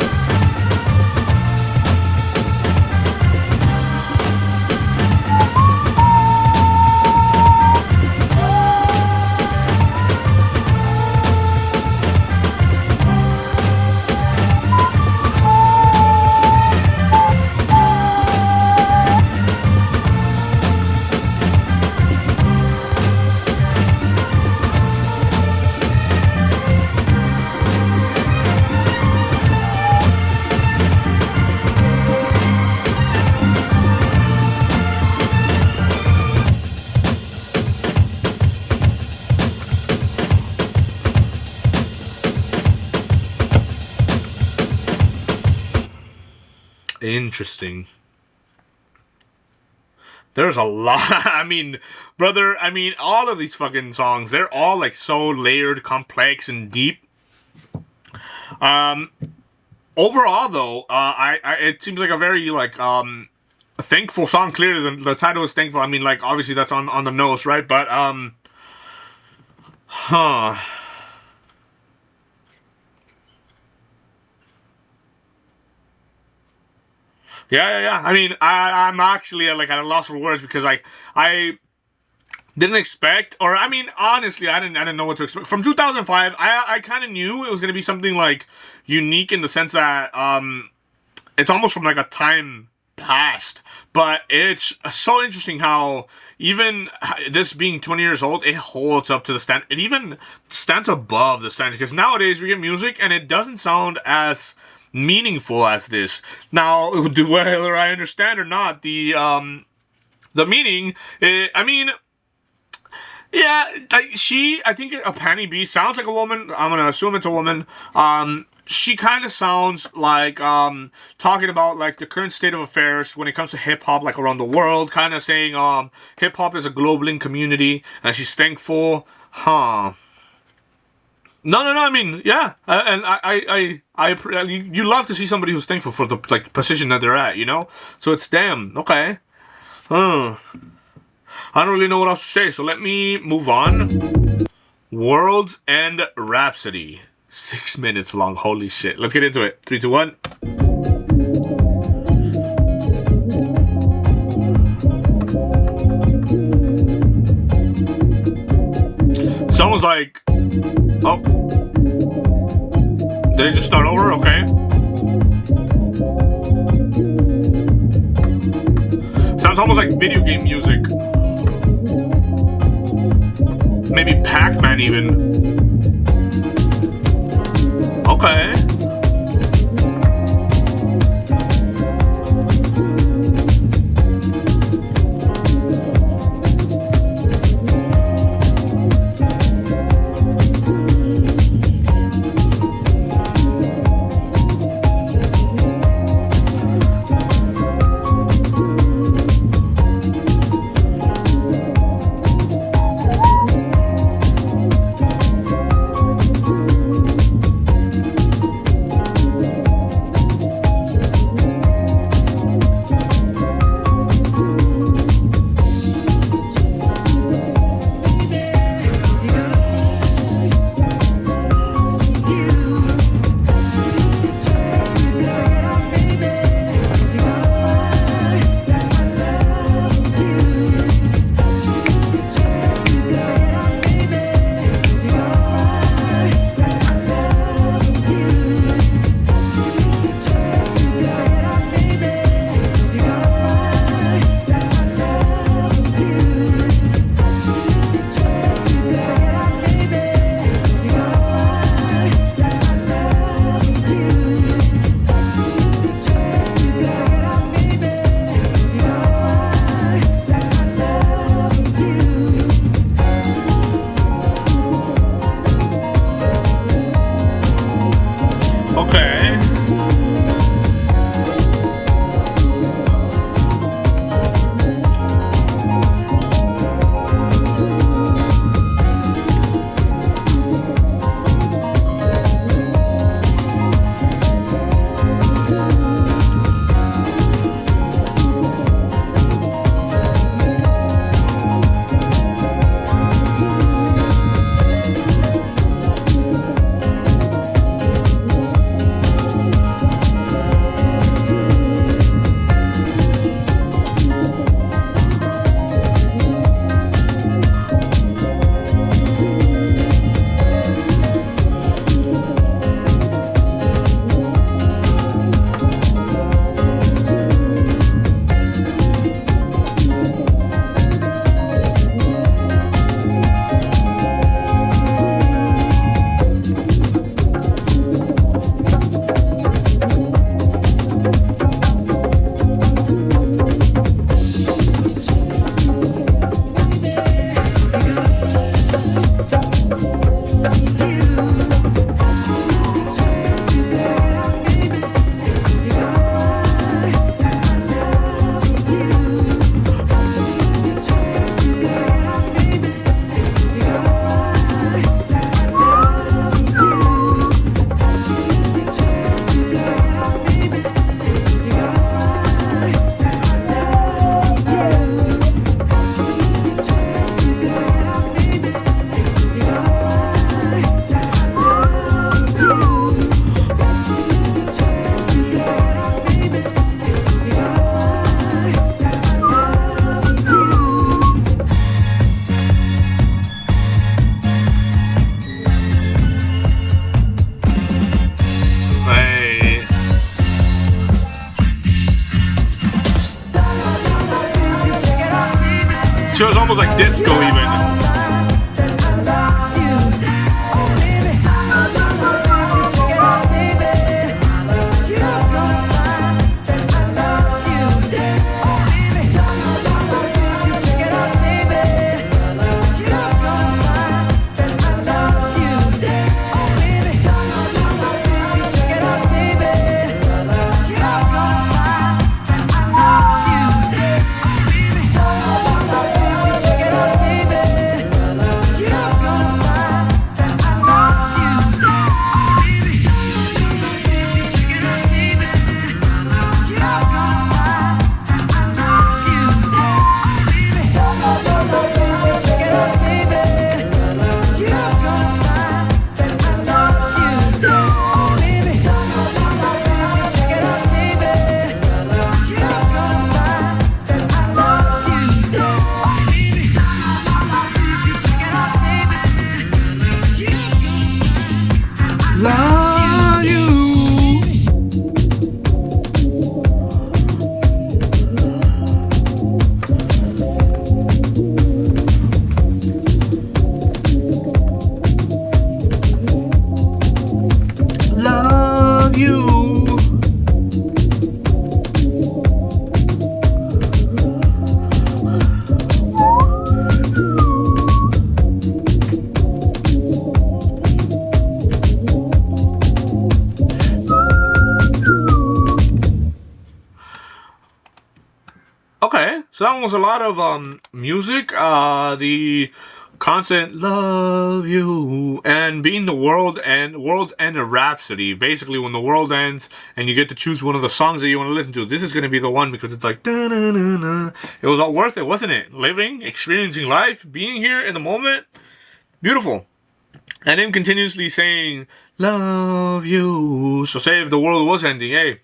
[SPEAKER 1] Interesting. There's a lot. I mean, brother, all of these fucking songs, they're all like so layered, complex, and deep. Overall, though, it seems like a very like thankful song. Clearly, the title is thankful. I mean, like obviously that's on the nose, right? But Yeah. I mean, I'm actually like at a loss for words because I didn't expect, or I mean, honestly, I didn't know what to expect. From 2005, I kind of knew it was gonna be something like unique in the sense that it's almost from like a time past. But it's so interesting how even this being 20 years old, it holds up to the standard. It even stands above the standard because nowadays we get music and it doesn't sound as meaningful as this. Now, whether I understand or not, the meaning, I mean, yeah, I think a Panny B sounds like a woman. I'm gonna assume it's a woman. She kind of sounds like talking about like the current state of affairs when it comes to hip hop, like around the world. Kind of saying hip hop is a global community, and she's thankful. No. I mean, yeah, and you love to see somebody who's thankful for the like position that they're at, you know. So it's damn okay. I don't really know what else to say, so let me move on. World's End Rhapsody, 6 minutes long. Holy shit! Let's get into it. 3, 2, 1. Sounds like. Oh. Did it just start over? Okay. Sounds almost like video game music. Maybe Pac-Man even. Okay. So that one was a lot of music. The constant love you and being the world's end Rhapsody. Basically, when the world ends and you get to choose one of the songs that you want to listen to, this is going to be the one because it's like da-na-na-na. It was all worth it, wasn't it? Living, experiencing life, being here in the moment, beautiful. And him continuously saying love you. So say if the world was ending, hey,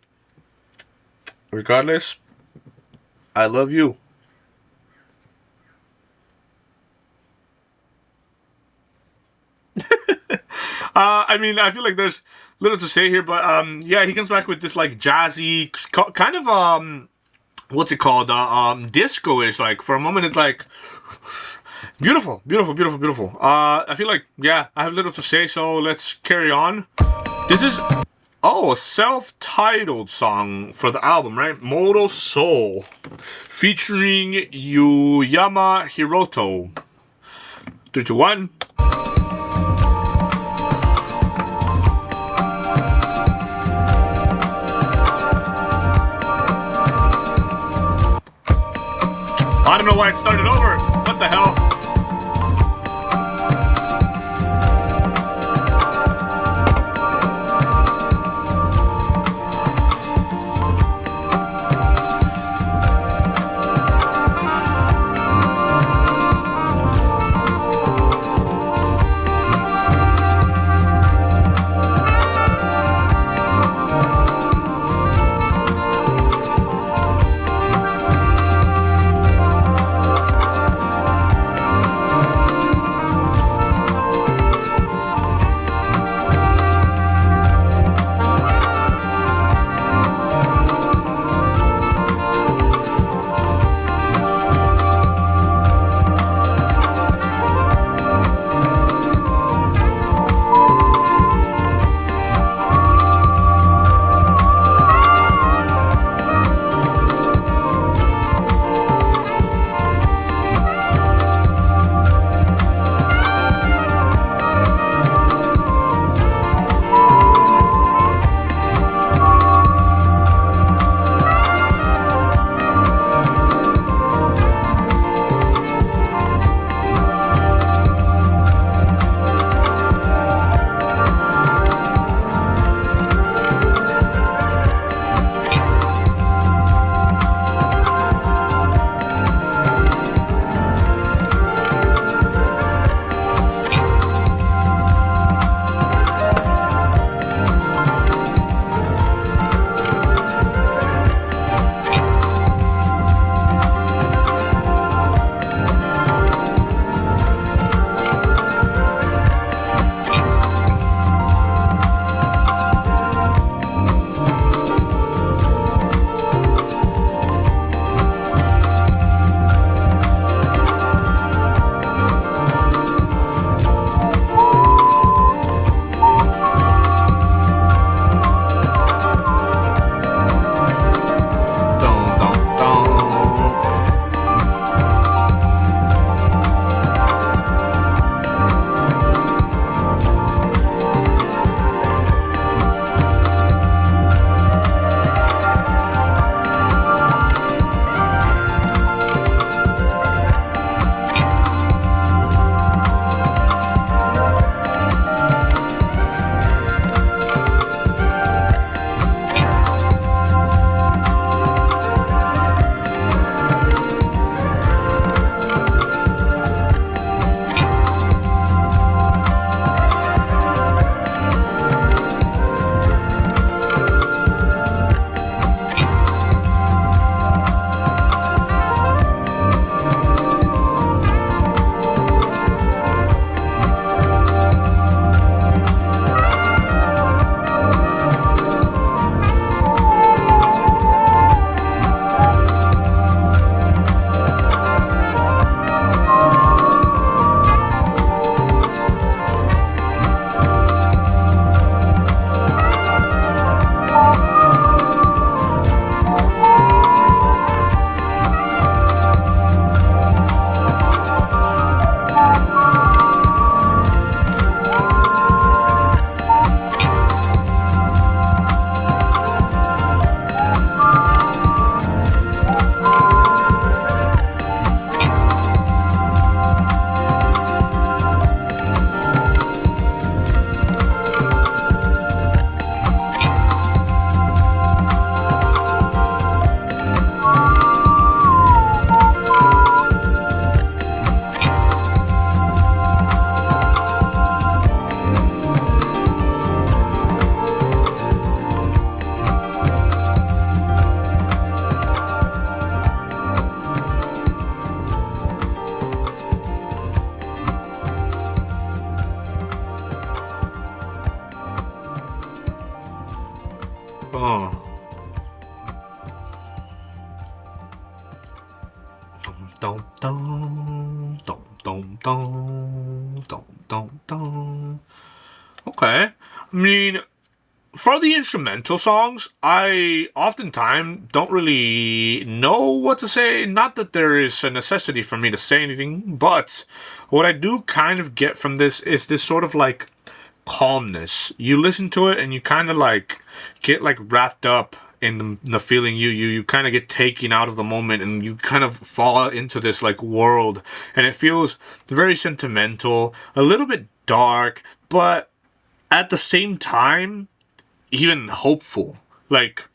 [SPEAKER 1] regardless, I love you. I mean, I feel like there's little to say here, but yeah, he comes back with this like jazzy kind of what's it called? Disco-ish. Like for a moment, it's like beautiful, beautiful, beautiful, beautiful. I feel like yeah, I have little to say, so let's carry on. This is a self-titled song for the album, right? Modal Soul, featuring Yuyama Hiroto. 3, 2, 1. I don't know why it started over. What the hell? Oh. Dum dum dum dum dum dum dum dum. Okay. I mean, for the instrumental songs, I oftentimes don't really know what to say. Not that there is a necessity for me to say anything, but what I do kind of get from this is this sort of like calmness. You listen to it and you kind of like get like wrapped up in the feeling. You kind of get taken out of the moment and you kind of fall into this like world, and it feels very sentimental, a little bit dark, but at the same time even hopeful. Like,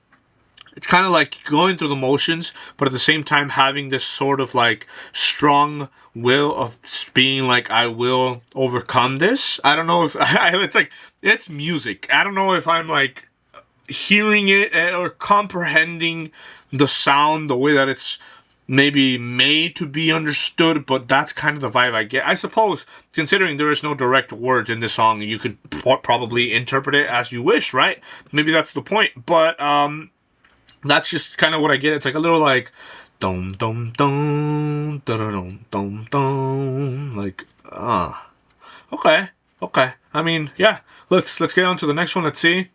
[SPEAKER 1] it's kind of like going through the motions, but at the same time having this sort of like strong will of being like, I will overcome this. I don't know if it's like, it's music. I don't know if I'm like hearing it or comprehending the sound the way that it's maybe made to be understood, but that's kind of the vibe I get. I suppose, considering there is no direct words in this song, you could probably interpret it as you wish, right? Maybe that's the point, but that's just kind of what I get. It's like a little like dum dum dum dum dum dum, like okay. I mean, yeah. Let's get on to the next one. Let's see.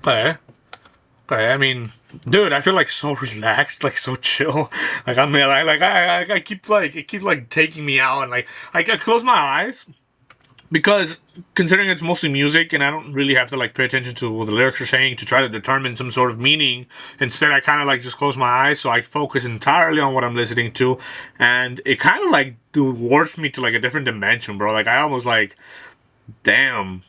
[SPEAKER 1] Okay. Okay, I mean, dude, I feel like so relaxed, like so chill. Like I keep like it keeps like taking me out, and like I close my eyes because considering it's mostly music and I don't really have to like pay attention to what the lyrics are saying to try to determine some sort of meaning. Instead, I kind of like just close my eyes so I focus entirely on what I'm listening to, and it kind of like warps me to like a different dimension, bro. Like I almost like, damn.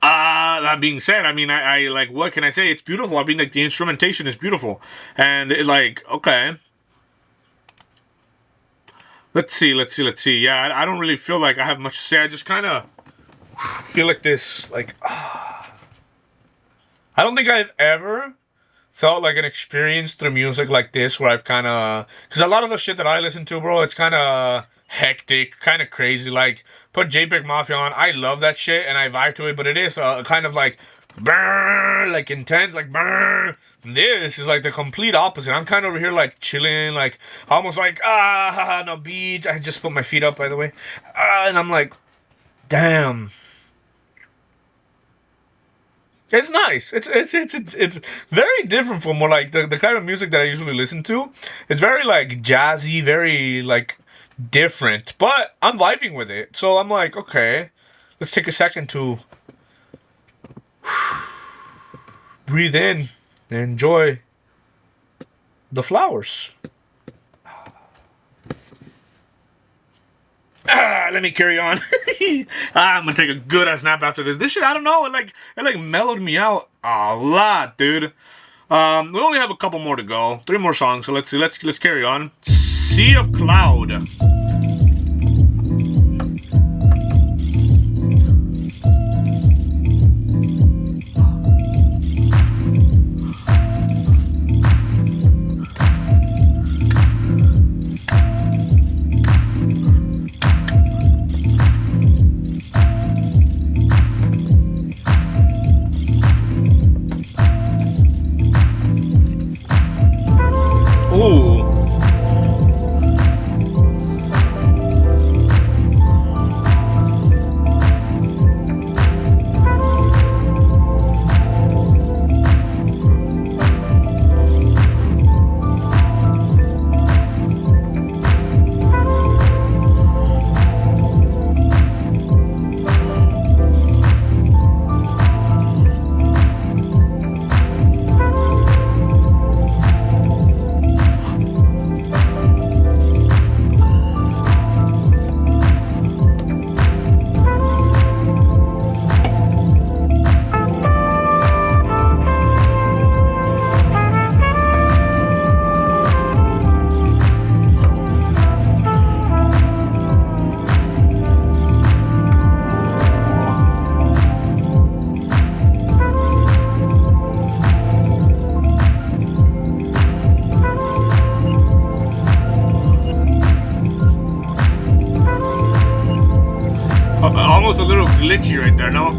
[SPEAKER 1] That being said, I mean, I like, what can I say? It's beautiful. I mean, like, the instrumentation is beautiful. And it's like, okay. Let's see. Yeah, I don't really feel like I have much to say. I just kind of feel like this, like, I don't think I've ever felt like an experience through music like this where I've kind of, because a lot of the shit that I listen to, bro, it's kind of hectic, kind of crazy. Like, put JPEG Mafia on, I love that shit and I vibe to it, but it is kind of like brr, like intense, like brr. This is like the complete opposite. I'm kind of over here like chilling, like almost like no beach. I just put my feet up, by the way, and I'm like, damn. It's nice. It's very different from more like the kind of music that I usually listen to. It's very like jazzy, very like different, but I'm vibing with it. So I'm like, okay, let's take a second to breathe in and enjoy the flowers. Let me carry on. I'm gonna take a good ass nap after this. This shit, I don't know, it mellowed me out a lot, dude. We only have a couple more to go. 3 more songs, so let's see. Let's carry on. Sea of Cloud. Almost a little glitchy right there, no?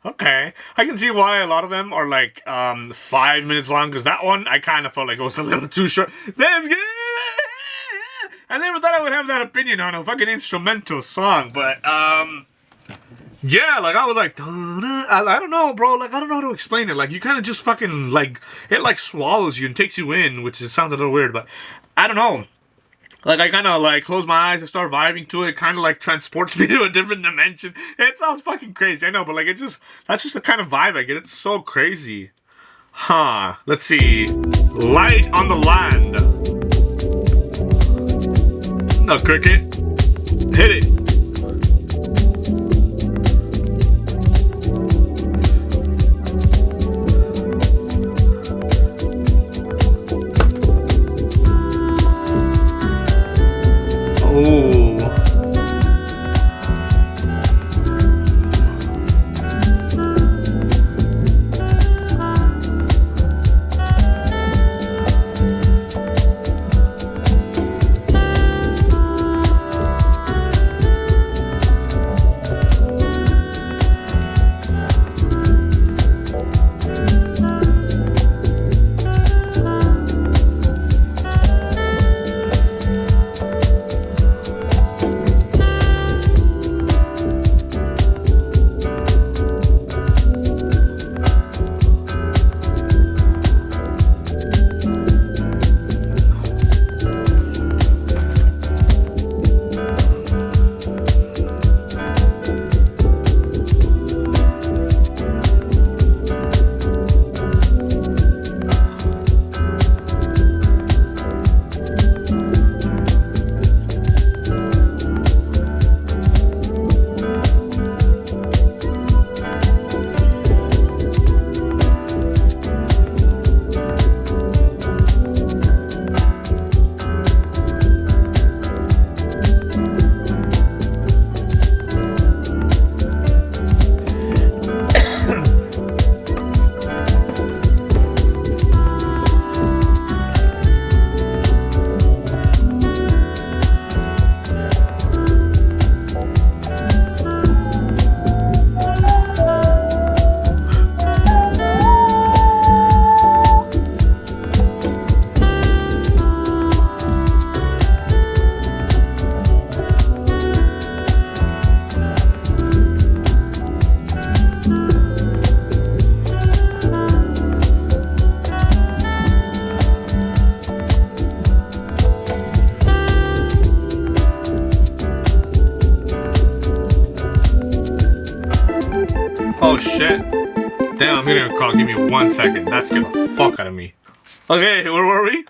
[SPEAKER 1] Okay. I can see why a lot of them are like 5 minutes long, because that one I kind of felt like it was a little too short. Let's get I never thought I would have that opinion on a fucking instrumental song, but yeah, like I was like, I don't know, bro. Like I don't know how to explain it. Like you kind of just fucking like it like swallows you and takes you in, which is, sounds a little weird, but I don't know. Like I kind of like close my eyes and start vibing to it. Kind of like transports me to a different dimension. It sounds fucking crazy, I know, but like it just that's just the kind of vibe I get. It's so crazy. Huh. Let's see. Light on the Land. No, cricket. Hit it. Oh. Oh shit. Damn, I'm getting a call. Give me 1 second. That scared the fuck out of me. Okay, where were we?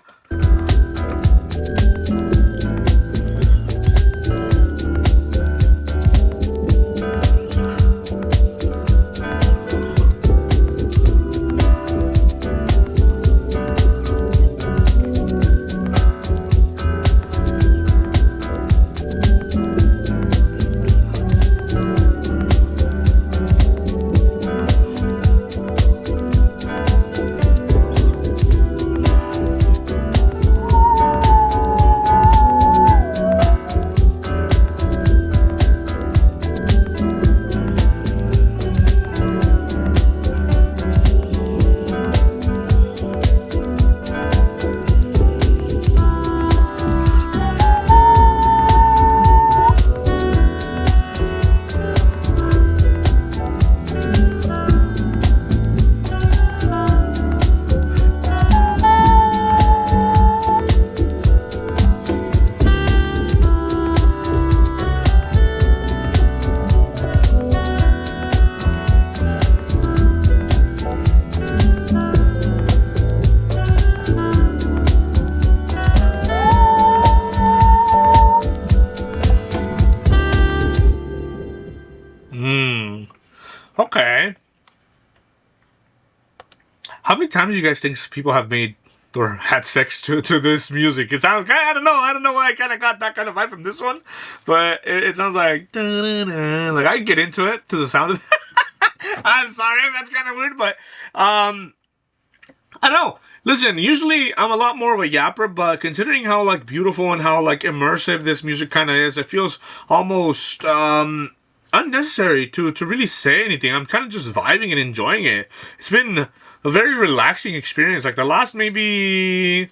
[SPEAKER 1] Okay. How many times do you guys think people have made or had sex to this music? It sounds, I don't know why I kind of got that kind of vibe from this one, but it sounds like I get into it to the sound of I'm sorry if that's kind of weird, but I don't know. Listen, usually I'm a lot more of a yapper, but considering how like beautiful and how like immersive this music kind of is, it feels almost unnecessary to really say anything. I'm kind of just vibing and enjoying it. It's been a very relaxing experience. Like the last maybe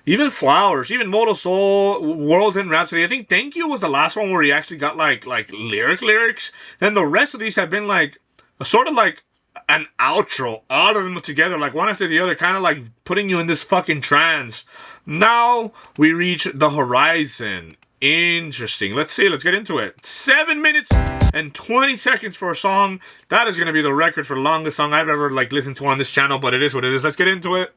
[SPEAKER 1] Even Flowers, even Modal Soul, World End Rhapsody. I think Thank You was the last one where he actually got like lyrics. Then the rest of these have been like a sort of like an outro, all of them together, like one after the other, kind of like putting you in this fucking trance. Now we reach the horizon. Interesting. Let's see. Let's get into it. 7 minutes and 20 seconds for a song. That is going to be the record for the longest song I've ever like listened to on this channel, but it is what it is. Let's get into it.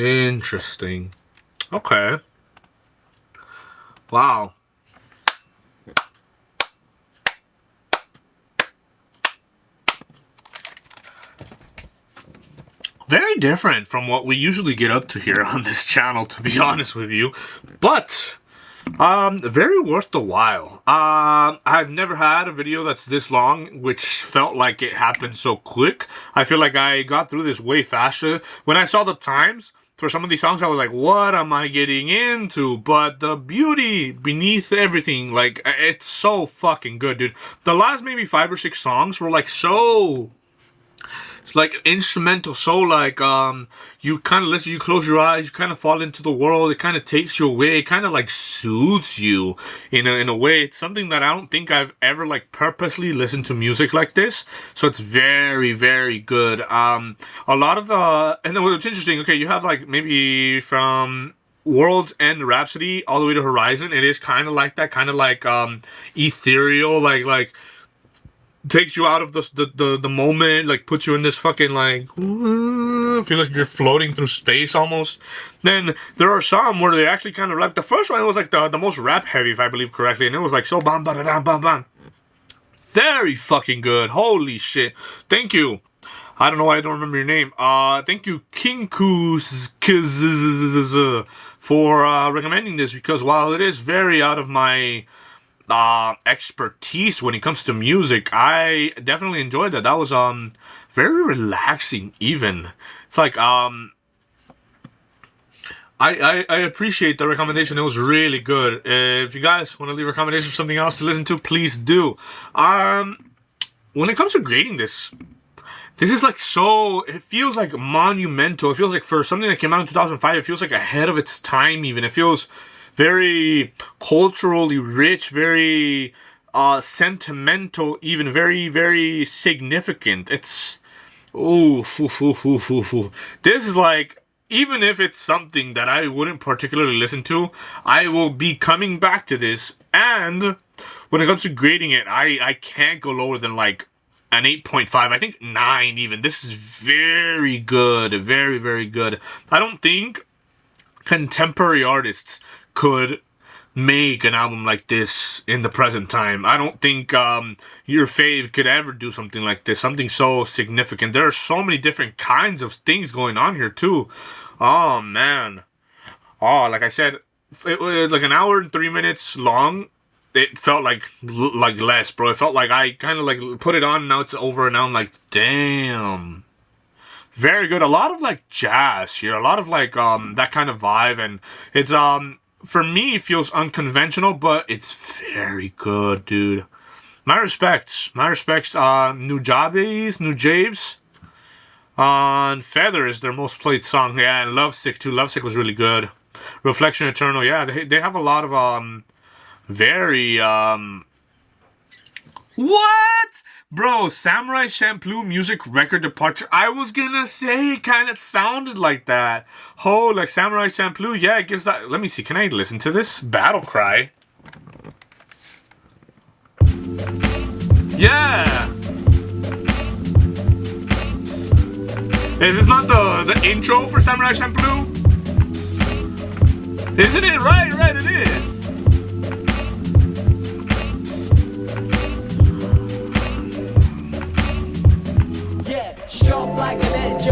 [SPEAKER 1] Interesting. Okay. Wow. Very different from what we usually get up to here on this channel, to be honest with you. But, very worth the while. I've never had a video that's this long, which felt like it happened so quick. I feel like I got through this way faster. When I saw the times for some of these songs, I was like, what am I getting into? But the beauty beneath everything, like, it's so fucking good, dude. The last maybe 5 or 6 songs were like so... like instrumental, so like you kind of listen, you close your eyes, you kind of fall into the world, it kind of takes you away, it kind of like soothes you in a way. It's something that I don't think I've ever like purposely listened to music like this, so it's very, very good. A lot of the, and then what's interesting, okay, you have like maybe from World's End Rhapsody all the way to Horizon, it is kind of like that, kind of like ethereal, like takes you out of the moment, like puts you in this fucking like feel like you're floating through space almost. Then there are some where they actually kind of like, the first one was like the most rap heavy, if I believe correctly, and it was like so bam bam bam bam bam. Very fucking good. Holy shit. Thank you. I don't know why I don't remember your name. Thank you, Kinkus, for recommending this, because while it is very out of my expertise when it comes to music, I definitely enjoyed that. That was very relaxing even. It's like I appreciate the recommendation. It was really good. If you guys want to leave recommendations for something else to listen to, please do. When it comes to grading this is like so, it feels like monumental. It feels like for something that came out in 2005, it feels like ahead of its time even. It feels very culturally rich, very sentimental, even very, very significant. It's, this is like, even if it's something that I wouldn't particularly listen to, I will be coming back to this. And when it comes to grading it, I can't go lower than like an 8.5. I think 9 even. This is very good, very, very good. I don't think contemporary artists could make an album like this in the present time. I don't think your fave could ever do something like this, something so significant. There are so many different kinds of things going on here too. Oh man. Oh, like I said, it was like an hour and 3 minutes long. It felt like less, bro. It felt like I kind of like put it on and now it's over, and now I'm like, damn. Very good. A lot of like jazz here, a lot of like that kind of vibe, and it's for me, it feels unconventional, but it's very good, dude. My respects. Nujabes. On Feather is their most played song. Yeah, and Lovesick too. Lovesick was really good. Reflection Eternal. Yeah, they have a lot of very what? Bro, Samurai Champloo music record departure. I was gonna say it kind of sounded like that. Oh, like Samurai Champloo. Yeah, it gives that. Let me see. Can I listen to this? Battle Cry. Yeah. Is this not the intro for Samurai Champloo? Isn't it? Right, it is.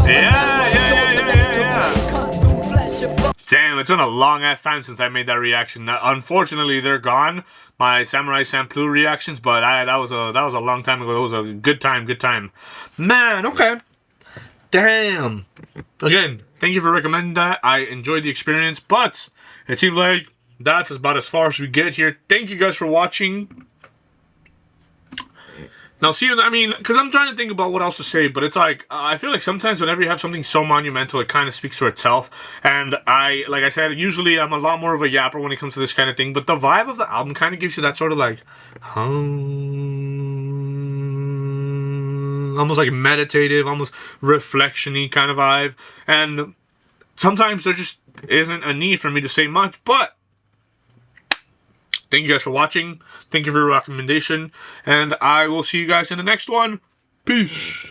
[SPEAKER 1] Yeah. Damn, it's been a long ass time since I made that reaction. Unfortunately, they're gone, my Samurai Champloo reactions, but that was a long time ago. It was a good time. Man, okay. Damn. Again, thank you for recommending that. I enjoyed the experience, but it seems like that's about as far as we get here. Thank you guys for watching. Now, see, I mean, because I'm trying to think about what else to say, but it's like, I feel like sometimes whenever you have something so monumental, it kind of speaks for itself. And like I said, usually I'm a lot more of a yapper when it comes to this kind of thing, but the vibe of the album kind of gives you that sort of like, almost like meditative, almost reflection-y kind of vibe. And sometimes there just isn't a need for me to say much, but thank you guys for watching. Thank you for your recommendation. And I will see you guys in the next one. Peace.